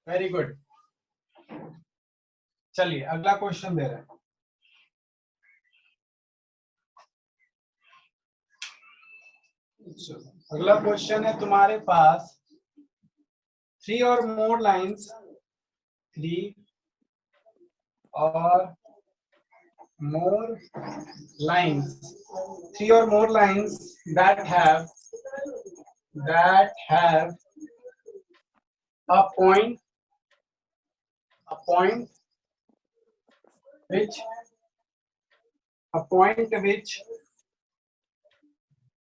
Very good. चलिए अगला क्वेश्चन दे रहे हैं। अगला क्वेश्चन है तुम्हारे पास 3 or more lines, 3 or more lines, 3 or more lines that have a point which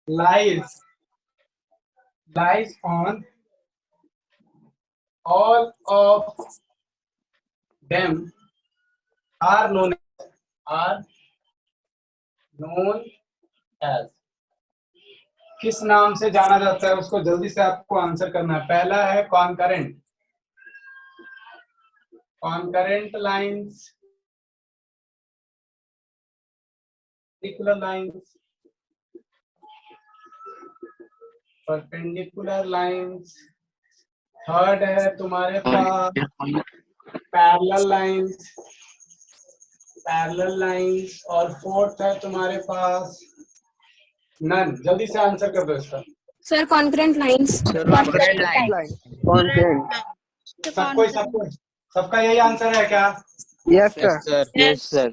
lies on all of them are known as, किस नाम से जाना जाता है उसको जल्दी से आपको आंसर करना है। पहला है concurrent lines, perpendicular lines, third है तुम्हारे पास पैरेलल लाइंस, और फोर्थ है तुम्हारे पास नन। जल्दी से आंसर कर दो इसका। Sir, concurrent lines. सबका यही आंसर है क्या? Yes, sir. Yes, sir.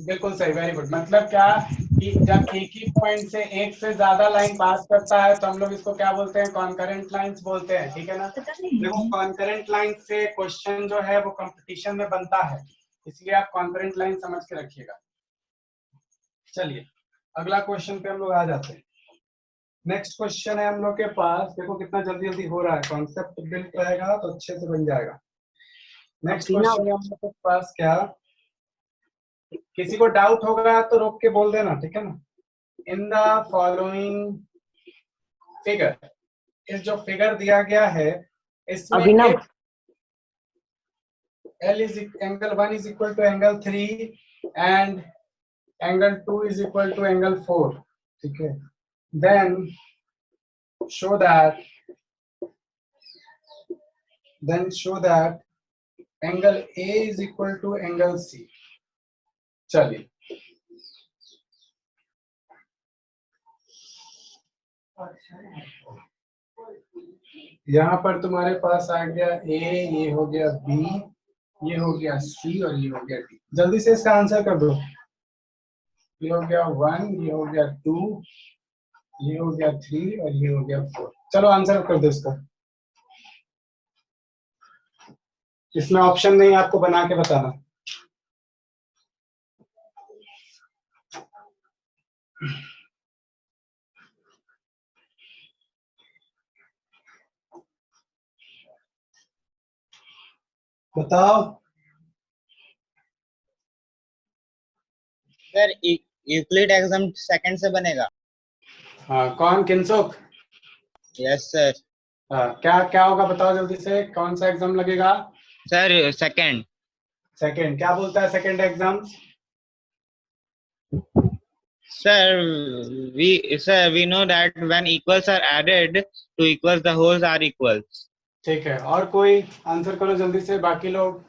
बिल्कुल सही, वेरी गुड। मतलब क्या कि जब एक ही पॉइंट से एक से ज्यादा लाइन पास करता है तो हम लोग इसको क्या बोलते हैं? कॉन्करेंट लाइंस बोलते हैं। ठीक है ना? देखो कॉन्करेंट लाइन से क्वेश्चन जो है वो कंपटीशन में बनता है, इसलिए आप कॉन्करेंट लाइन समझ के रखिएगा। चलिए अगला क्वेश्चन पे हम लोग आ जाते हैं। नेक्स्ट क्वेश्चन है हम लोग के पास, देखो कितना जल्दी जल्दी हो रहा है, कॉन्सेप्ट बिल्ड रहेगा तो अच्छे से बन जाएगा। नेक्स्ट क्वेश्चन है हम लोग के पास क्या, किसी को डाउट होगा तो रोक के बोल देना, ठीक है ना। इन द फॉलोइंग फिगर, इस जो फिगर दिया गया है इसमें L is angle 1 is equal to angle 3 and angle 2 is equal to angle 4, ठीक है। Then show that angle A is equal to angle C। चलिए यहाँ पर तुम्हारे पास आ गया A, ये हो गया B, ये हो गया C और ये हो गया D। जल्दी से इसका आंसर कर दो। ये हो गया 1, ये हो गया 2, ये हो गया 3 और ये हो गया 4। चलो आंसर कर दो इसका। इसमें ऑप्शन नहीं, आपको बना के बताना। बताओ सर यूक्लिड एग्जाम सेकंड से बनेगा। हाँ, कौन? किनसुक? Yes sir. क्या क्या होगा बताओ जल्दी से, कौन सा एग्जाम लगेगा? Sir second. क्या बोलता है second exam? Sir, we know that when equals are added to equals, the wholes are equals. ठीक है, और कोई आंसर करो जल्दी से। बाकी लोग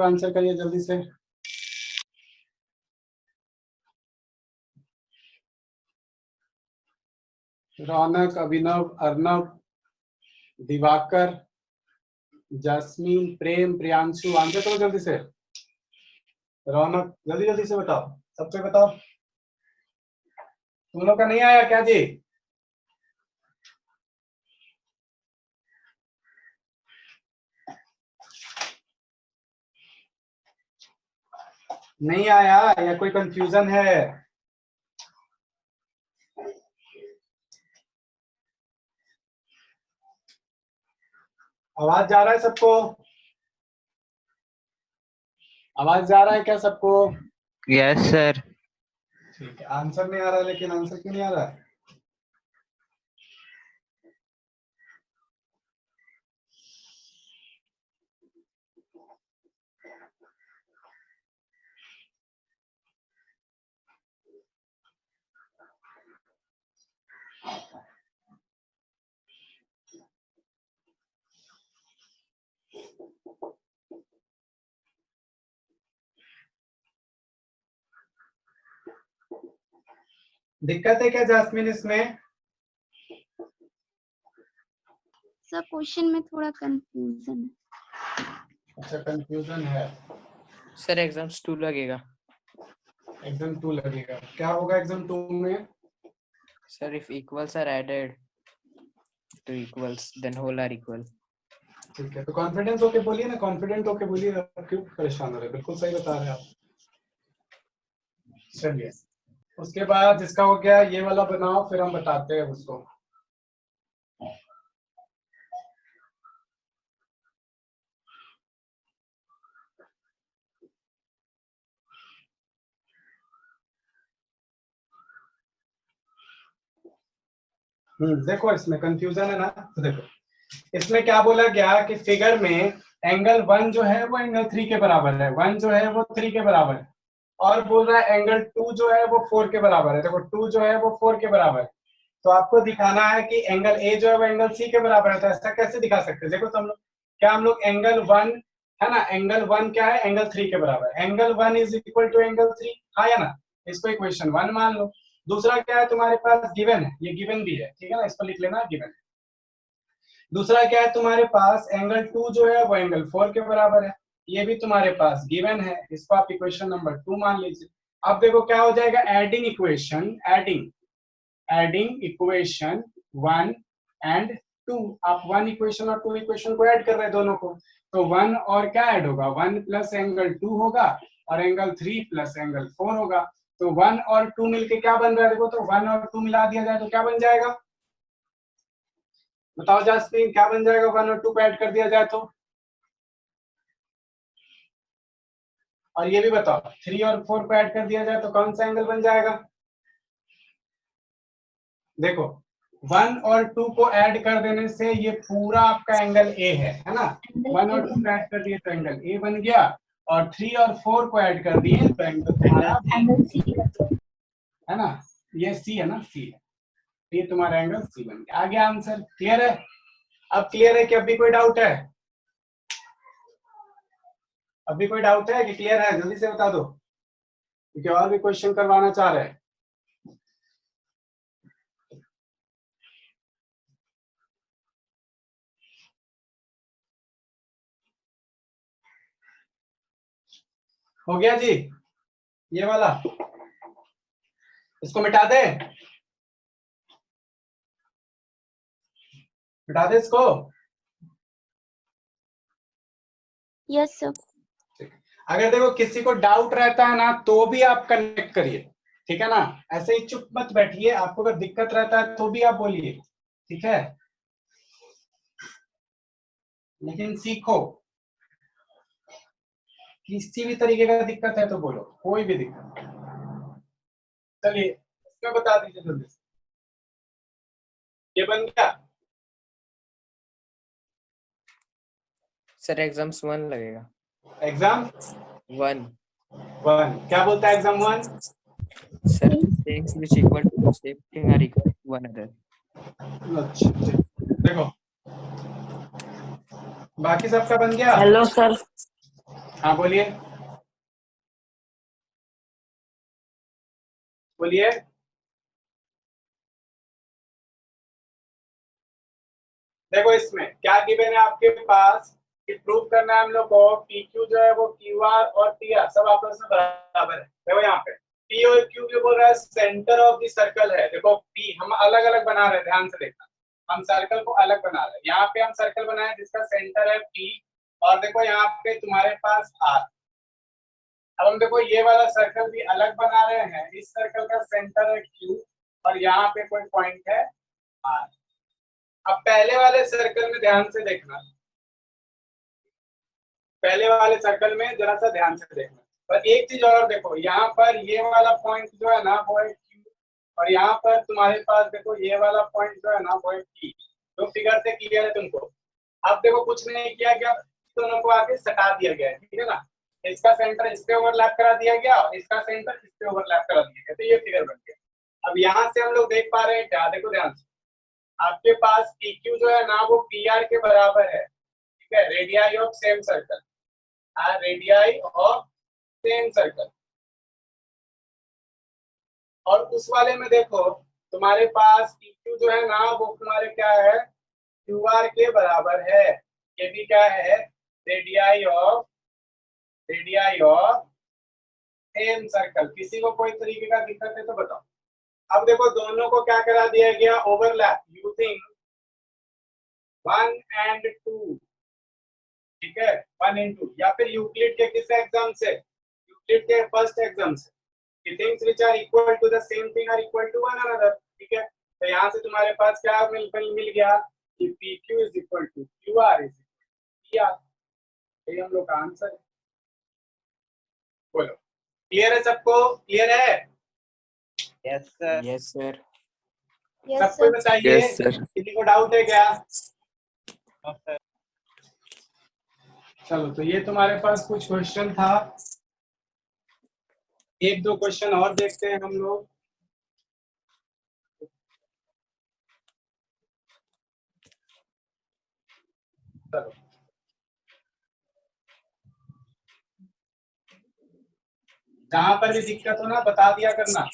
आंसर करिए जल्दी से। रौनक, अभिनव, अर्नव, दिवाकर, जैस्मीन, प्रेम, प्रियांशु, आंसर करो जल्दी से। रौनक जल्दी जल्दी से बताओ, सबको बताओ। तुम लोग का नहीं आया क्या जी? नहीं आया या कोई कंफ्यूजन है? आवाज जा रहा है सबको? आवाज जा रहा है क्या सबको? Yes, sir. ठीक है, आंसर नहीं आ रहा, लेकिन आंसर क्यों नहीं आ रहा है? दिक्कत है क्या जास्मिन इसमें? सर क्वेश्चन में थोड़ा कंफ्यूजन है। अच्छा, कंफ्यूजन है। सर एग्जाम्स 2 लगेगा। एग्जाम 2 लगेगा। क्या होगा एग्जाम 2 में? Sir if equals are added to equals then whole are equal. ठीक है, तो कॉन्फिडेंस होके बोलिए ना, कॉन्फिडेंट होके बोलिए, क्यों परेशान हो रहे? बिल्कुल सही बता रहे हैं आप। चलिए, उसके बाद जिसका हो गया ये वाला बनाओ, फिर हम बताते हैं उसको। देखो इसमें कंफ्यूजन है ना, तो देखो इसमें क्या बोला गया कि फिगर में एंगल 1 जो है वो एंगल 3 के बराबर है, 1 जो है वो 3 के बराबर है, और बोल रहा है एंगल 2 जो है वो 4 के बराबर है। देखो 2 जो है वो 4 के बराबर है, तो आपको दिखाना है कि एंगल ए जो है वो एंगल सी के बराबर है। तो ऐसा कैसे दिखा सकते हैं? देखो तो हम लोग क्या, हम लोग एंगल 1 है ना, एंगल 1 क्या है, एंगल 3 के बराबर है। Angle 1 is equal to angle 3, हाँ या ना? इसको इक्वेशन 1 मान लो। दूसरा क्या है तुम्हारे पास, गिवन है, ये गिवन भी है, ठीक है ना, इसको लिख लेना गिवन। दूसरा क्या है तुम्हारे पास, एंगल 2 जो है वो एंगल 4 के बराबर है, ये भी तुम्हारे पास गिवन है, इसको आप इक्वेशन नंबर 2 मान लीजिए। अब देखो क्या हो जाएगा, adding equation, adding equation 1 and 2। आप 1 इक्वेशन और 2 इक्वेशन को ऐड कर रहे हैं दोनों को, तो 1 और क्या ऐड होगा, 1 प्लस एंगल 2 होगा, और एंगल 3 प्लस एंगल 4 होगा। तो 1 और 2 मिलके क्या बन रहा है? देखो तो 1 और 2 मिला दिया जाए तो क्या बन जाएगा? बताओ जास्मीन, क्या बन जाएगा 1 और 2 को ऐड कर दिया जाए तो? और ये भी बताओ 3 और 4 को ऐड कर दिया जाए तो कौन सा एंगल बन जाएगा? देखो 1 और 2 को ऐड कर देने से ये पूरा आपका एंगल ए है ना? 1 और 2 को ऐड कर दिए तो एंगल ए बन गया, और 3 और 4 को ऐड कर दिए तो एंगल तुम्हारा है ना, ये सी है ना, सी है, ये तुम्हारा एंगल सी बन गया। आ गया आंसर, क्लियर है? अब क्लियर है कि अभी कोई डाउट है? अभी कोई डाउट है कि क्लियर है? जल्दी से बता दो, क्योंकि और भी क्वेश्चन करवाना चाह रहे हैं। हो गया जी ये वाला, इसको मिटा दे, मिटा दे इसको। Yes sir. अगर देखो किसी को डाउट रहता है ना तो भी आप कनेक्ट करिए, ठीक है ना, ऐसे ही चुप मत बैठिए। आपको अगर दिक्कत रहता है तो भी आप बोलिए, ठीक है, लेकिन सीखो। किसी भी तरीके का दिक्कत है तो बोलो, कोई भी दिक्कत। चलिए इसमें बता दीजिए जल्दी से, ये बन गया। सर एग्जाम्स 1 लगेगा। एग्जाम 1 क्या बोलता है exam 1? Sir things which equal to the same thing are equal to one another। अच्छा देखो बाकी सबका बन गया। Hello sir. हाँ बोलिए, बोलिए। देखो इसमें क्या गिवन है आपके पास, कि प्रूव करना है हम लोग को पी क्यू जो है वो क्यू आर और पी आर सब आपस में बराबर है। देखो यहाँ पे पी और क्यू जो बोल रहा है सेंटर ऑफ द सर्कल है। देखो पी हम अलग अलग बना रहे हैं, ध्यान से देखना, हम सर्कल को अलग बना रहे हैं। यहाँ पे हम सर्कल बनाए जिसका सेंटर है पी, और देखो यहाँ पे तुम्हारे पास आर। अब हम देखो ये वाला सर्कल भी अलग बना रहे हैं, इस सर्कल का सेंटर है क्यू और यहाँ पे कोई पॉइंट है आर। अब पहले वाले सर्कल में ध्यान से देखना, पहले वाले सर्कल में जरा सा ध्यान से देखना। पर एक चीज और देखो, यहाँ पर ये वाला पॉइंट जो है ना वो है Q, और यहाँ पर तुम्हारे पास देखो ये वाला पॉइंट जो है ना वो है P। जो फिगर से क्लियर है तुमको। अब देखो कुछ नहीं किया गया, दोनों को आगे सटा दिया गया है, ठीक है ना। इसका सेंटर इस पे ओवरलैप करा दिया गया और इसका सेंटर इस पे ओवरलैप करा दिया गया, तो ये फिगर बन गया। अब यहाँ से हम लोग देख पा रहे हैं क्या, देखो ध्यान से, आपके पास PQ जो है ना वो PR के बराबर है, ठीक है, radii of same circle, radii of same circle. और उस वाले में देखो तुम्हारे पास PQ जो है ना वो तुम्हारे क्या है, QR के बराबर है। ये भी क्या है, रेडियाई ऑफ सेम सर्कल। किसी को कोई तरीके का दिक्कत है तो बताओ। अब देखो दोनों को क्या करा दिया गया, ओवरलैप यूजिंग 1 and 2, ठीक है, 1 and 2, या फिर यूक्लिड के किस एग्जाम से, यूक्लिड के फर्स्ट एग्जाम से, कि things which are equal to the same thing are equal to one another, ठीक है। तो यहाँ से तुम्हारे पास क्या मिल गया कि PQ is equal to QR is equal to PR। ये हम लोग का आंसर है। बोलो क्लियर है सबको, क्लियर है? Yes, sir. Yes, sir. Yes, सबको sir. बताइए, Yes, sir. किसी को डाउट है क्या? No, sir. चलो तो ये तुम्हारे पास कुछ क्वेश्चन था, एक दो क्वेश्चन और देखते हैं हम लोग। चलो जहां पर भी दिक्कत हो ना बता दिया करना।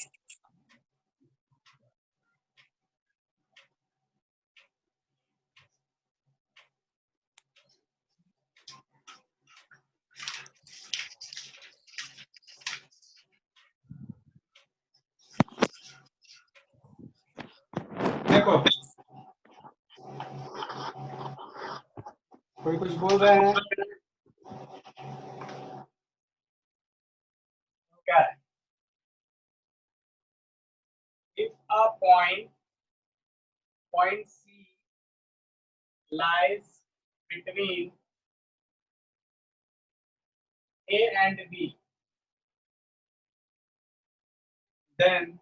देखो कोई कुछ बोल रहे हैं, क्या है? If a point C lies between A and B, then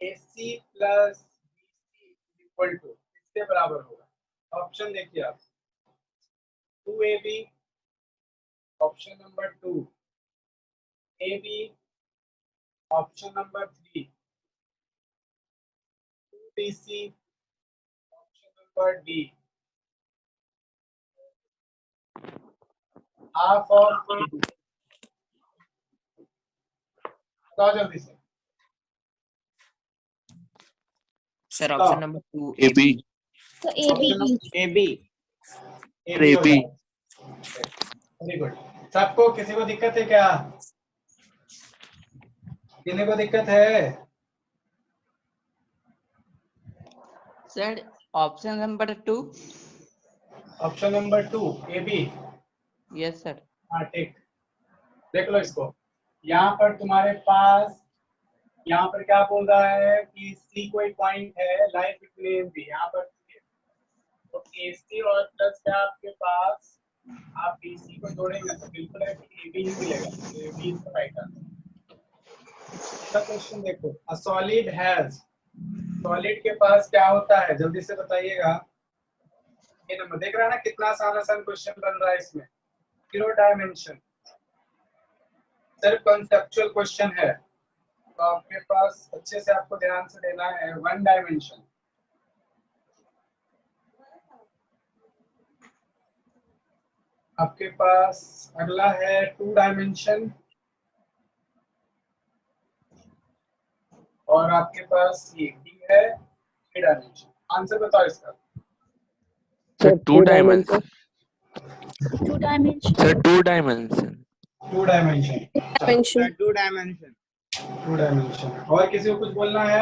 AC plus BC is equal to, इसके बराबर होगा। ऑप्शन देखिए आप, 2AB, option number 2 AB, option number 3 2BC, option number D, half of B। बताओ जल्दी से। Sir, option number 2. AB. So AB. AB. AB. Very good. सबको, किसी को दिक्कत है क्या? किसी को दिक्कत है? Sir option number 2। Option number 2 AB। Yes sir. हाँ ठीक, देख लो इसको। यहाँ पर तुम्हारे पास यहाँ पर क्या बोल रहा है कि C कोई पॉइंट है लाइक बिटवीन B, यहाँ पर तो AC और प्लस क्या आपके पास, आप BC को जोड़ेंगे तो बिल्कुल AB ही मिलेगा। AB is the right answer. अगला क्वेश्चन देखो, अ सॉलिड हैज, सॉलिड के पास क्या होता है, जल्दी से बताइएगा। ये नंबर देख रहा है ना, कितना आसान आसान क्वेश्चन बन रहा है इसमें। 0 डायमेंशन, सिर्फ कॉन्सेप्चुअल क्वेश्चन है, तो आपके पास अच्छे से आपको ध्यान से देना है। 1 डायमेंशन, आपके पास अगला है 2 डायमेंशन, और आपके पास ये भी है 3 डायमेंशन। आंसर बताओ इसका। Sir, 2 dimension. 2 dimension. Sir, 2 dimension. 2 dimension, Dimension. 2 dimension. 2 dimension. और किसी को कुछ बोलना है?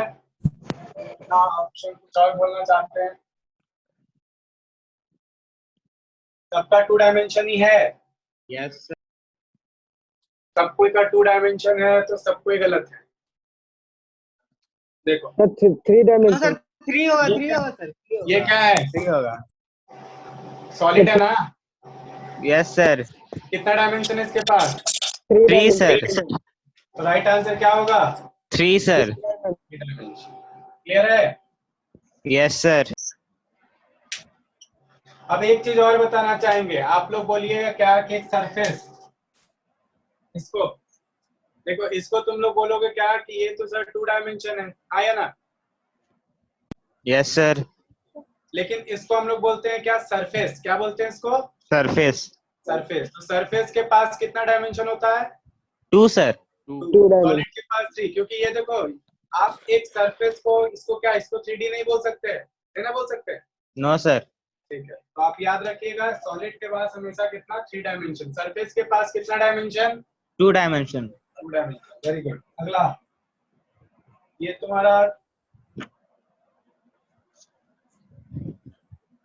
ना ऑप्शन कुछ और बोलना चाहते हैं? सबका 2 डायमेंशन ही है। Yes, sir. सब कोई का 2 डायमेंशन है तो सब कोई गलत है। देखो 3 No, dimension. sir. 3 होगा, 3 होगा, sir. 3 ये होगा. क्या है, 3 होगा. सॉलिड है ना? Yes, sir. कितना डायमेंशन है इसके पास? 3, sir. तो राइट आंसर क्या होगा? 3, sir. क्लियर है? Yes, sir. अब एक चीज और बताना चाहेंगे, आप लोग बोलिएगा क्या कि एक सरफेस, इसको देखो, इसको तुम लोग बोलोगे क्या कि ये तो सर 2 डायमेंशन है, आया ना? Yes, sir. लेकिन इसको हम लोग बोलते हैं क्या? सरफेस। क्या बोलते हैं इसको? Surface. सरफेस। तो सरफेस के पास कितना डायमेंशन होता है? 2, sir. सॉलिड के पास 3, क्योंकि ये देखो, आप एक सरफेस को, इसको क्या, इसको 3D नहीं बोल सकते है ना? बोल सकते हैं? No, sir. ठीक है, तो आप याद रखिएगा, सॉलिड के पास हमेशा कितना? 3 डायमेंशन। सरफेस के पास कितना dimension? 2 dimension. 2 dimension. Very good. अगला, ये तुम्हारा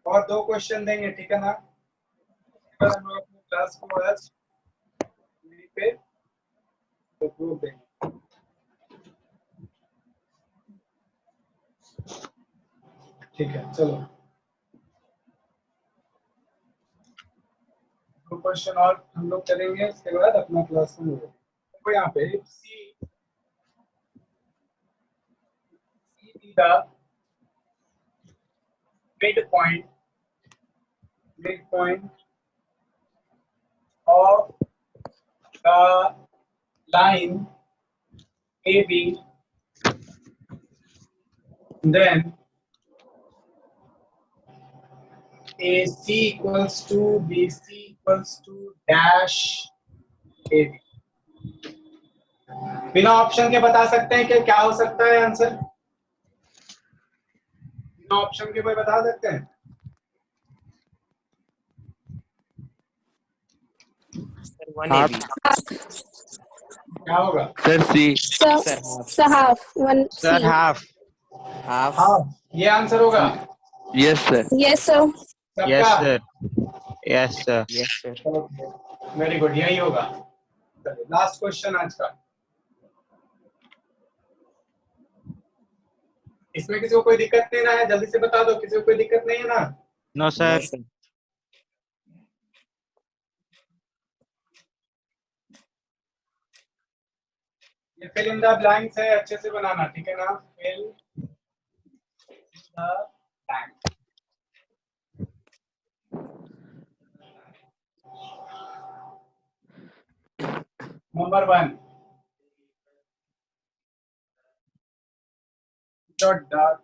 और 2 क्वेश्चन देंगे, ठीक है ना? फिर हम लोग अपनी क्लास को आज यहीं पे रोक देंगे। ठीक है, चलो 2 क्वेश्चन और हम लोग करेंगे, उसके बाद अपना क्लास को मोड़। तो यहाँ पे see the midpoint of the line AB, then AC equals to BC equals to dash AB। बिना ऑप्शन के बता सकते हैं कि क्या हो सकता है आंसर? बिना ऑप्शन के कोई बता सकते हैं? Sir, 1 AB. क्या होगा? Sir, C. So half. One Sir, C. half. Half. हाँ, ये आंसर होगा Yes, sir. Yes, sir. Yes, सबका? sir. Yes, sir. Yes, sir. Very good, यही होगा। लास्ट क्वेश्चन आज का। इसमें किसी को कोई दिक्कत नहीं ना है? जल्दी से बता दो, किसी को कोई दिक्कत नहीं है ना? No, sir. No, sir. ये फिल इन द ब्लैंक्स है, अच्छे से बनाना, ठीक है ना? Fill the blank. Number 1, dot dot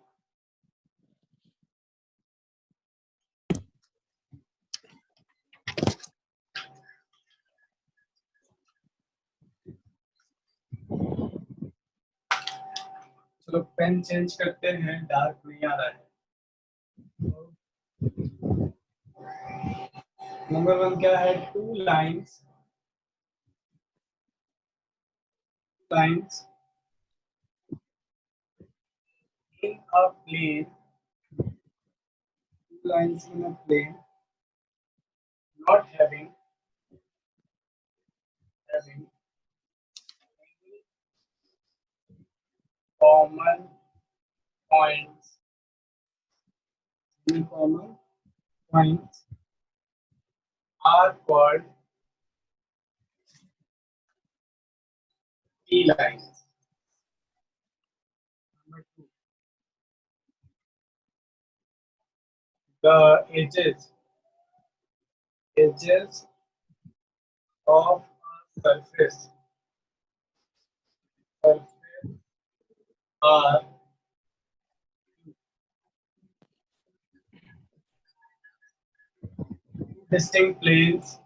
चलो पेन चेंज करते हैं, डार्क नहीं आ रहा है। नंबर 1 क्या है? 2 lines in a plane, 2 lines in a plane, not having any common points. Any common points are called P lines. Number 2, the edges of a surface are distinct planes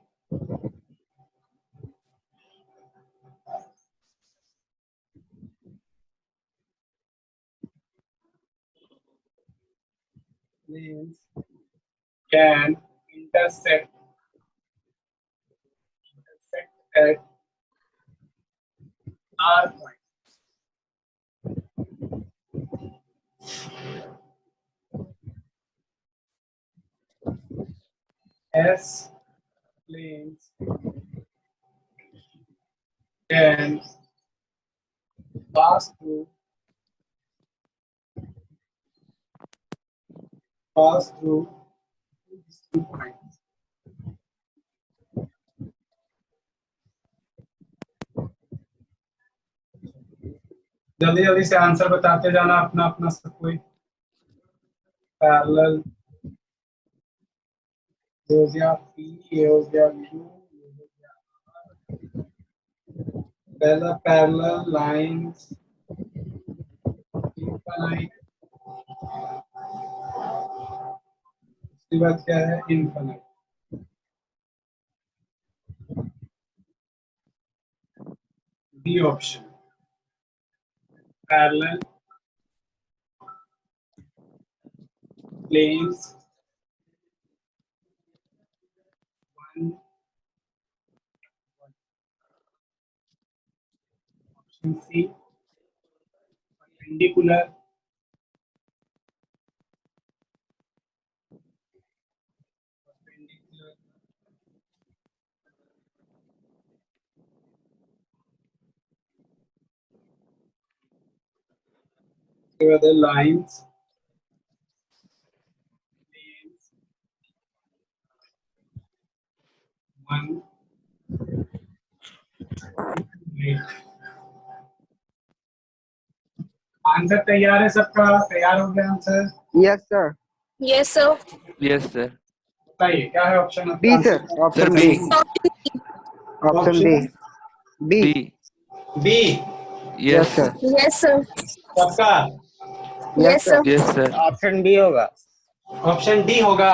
can intersect at R point. S planes can pass through these 2 points. जल्दी जल्दी से answer बताते जाना अपना अपना सब कोई। Parallel हो गया, पी ये हो गया, क्यू ये हो गया, पहला पैरेलल लाइंस, इनफाइनाइट, उसके बाद क्या है infinite. B option parallel planes, option C perpendicular, उसके बाद है लाइंस, प्लेन्स, वन, आंसर तैयार है सबका? तैयार हो गया answer? Yes, sir. Yes, sir. Yes, sir. बताइए क्या है option? B, sir. Sir, Option B. B. Option B. B. B. B Yes, sir. Yes, sir. सबका? Yes, sir. Yes, sir. Option B होगा ऑप्शन डी होगा?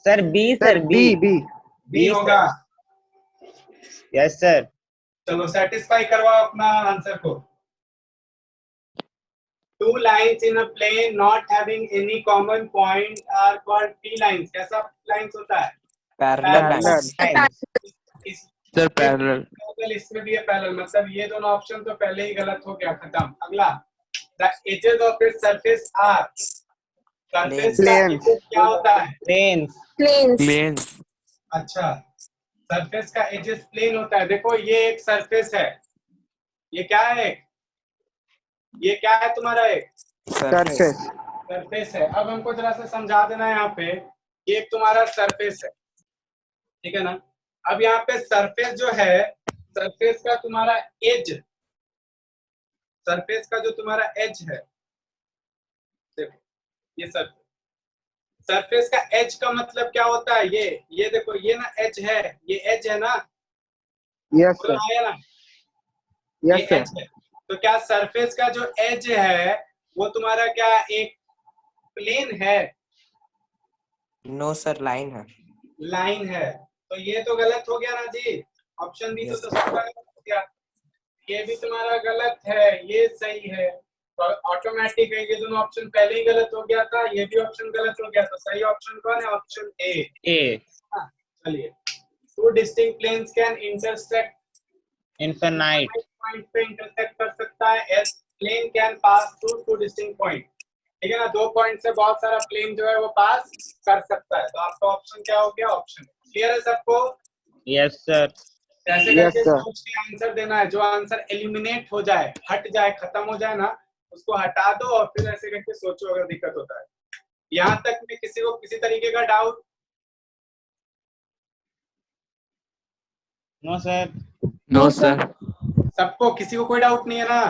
Sir, B Sir, sir, B. B. B होगा? Yes sir. चलो satisfy करवाओ अपना answer को। Two lines in a plane not having any common point are called P lines. कैसा lines होता है? Parallel Parallel. lines. Sir, parallel. इसमें भी है पैरेलल, मतलब ये दोनों ऑप्शन तो पहले ही गलत हो गया, खत्म। अगला, the edges of its surface are, surface का Planes. edges क्या होता है? प्लेन्स। Planes. Planes. अच्छा, सरफेस का एजेस प्लेन होता है। देखो ये एक सरफेस है, ये क्या है? ये क्या है तुम्हारा? एक Surface. Surface. सरफेस है। अब हमको जरा से समझा देना है यहाँ पे, ये एक तुम्हारा सरफेस है, ठीक है ना? अब यहाँ पे सरफेस जो है, सरफेस का तुम्हारा एज, सरफेस का जो तुम्हारा एज है, देखो ये सरफेस का एज का मतलब क्या होता है? ये देखो, ये ना एज है, ये एज है ना, Yes, sir. आया ना, Yes, ये sir. एज है। तो क्या सरफेस का जो एज है वो तुम्हारा क्या एक प्लेन है? No, sir. Line है. लाइन है। तो ये तो गलत हो गया ना जी, ऑप्शन बी Yes, तो सबका गलत हो गया। ये भी तुम्हारा गलत है, ये सही है। तो ऑटोमेटिक है, ये दोनों ऑप्शन पहले ही गलत हो गया था, ये भी ऑप्शन गलत हो गया। तो सही ऑप्शन कौन है? Option A. ए। चलिए, two distinct planes can intersect, infinite. Point पे इंटरसेक्ट कर सकता है। As plane can pass through two distinct point, ठीक है ना? दो पॉइंट से बहुत सारा प्लेन जो है वो पास कर सकता है। तो आपका ऑप्शन क्या हो गया? ऑप्शन। क्लियर है सबको? Yes sir. ऐसे Yes, करके sir. सोच के आंसर देना है। जो आंसर एलिमिनेट हो जाए, हट जाए, खत्म हो जाए ना, उसको हटा दो और फिर ऐसे करके सोचो अगर दिक्कत होता है। यहाँ तक में किसी को किसी तरीके का doubt? No sir. No, sir. सबको, किसी को कोई डाउट नहीं है ना?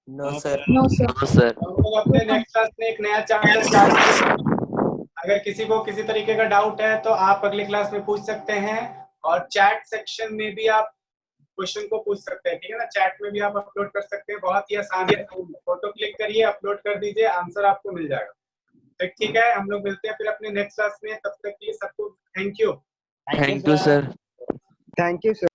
No, sir. No, sir. No, sir. हम लोग अपने नेक्स्ट क्लास में एक नया चैप्टर स्टार्ट करेंगे। अगर किसी को किसी तरीके का डाउट है तो आप अगली क्लास में पूछ सकते हैं, और चैट सेक्शन में भी आप क्वेश्चन को पूछ सकते हैं, ठीक है ना? चैट में भी आप अपलोड कर सकते हैं, बहुत ही आसान है। फोटो क्लिक करिए, अपलोड कर दीजिए, आंसर आपको मिल जाएगा। तो ठीक है, हम लोग मिलते हैं फिर अपने नेक्स्ट क्लास में। तब तक के लिए सबको thank you. Thank you, sir. Thank you, sir.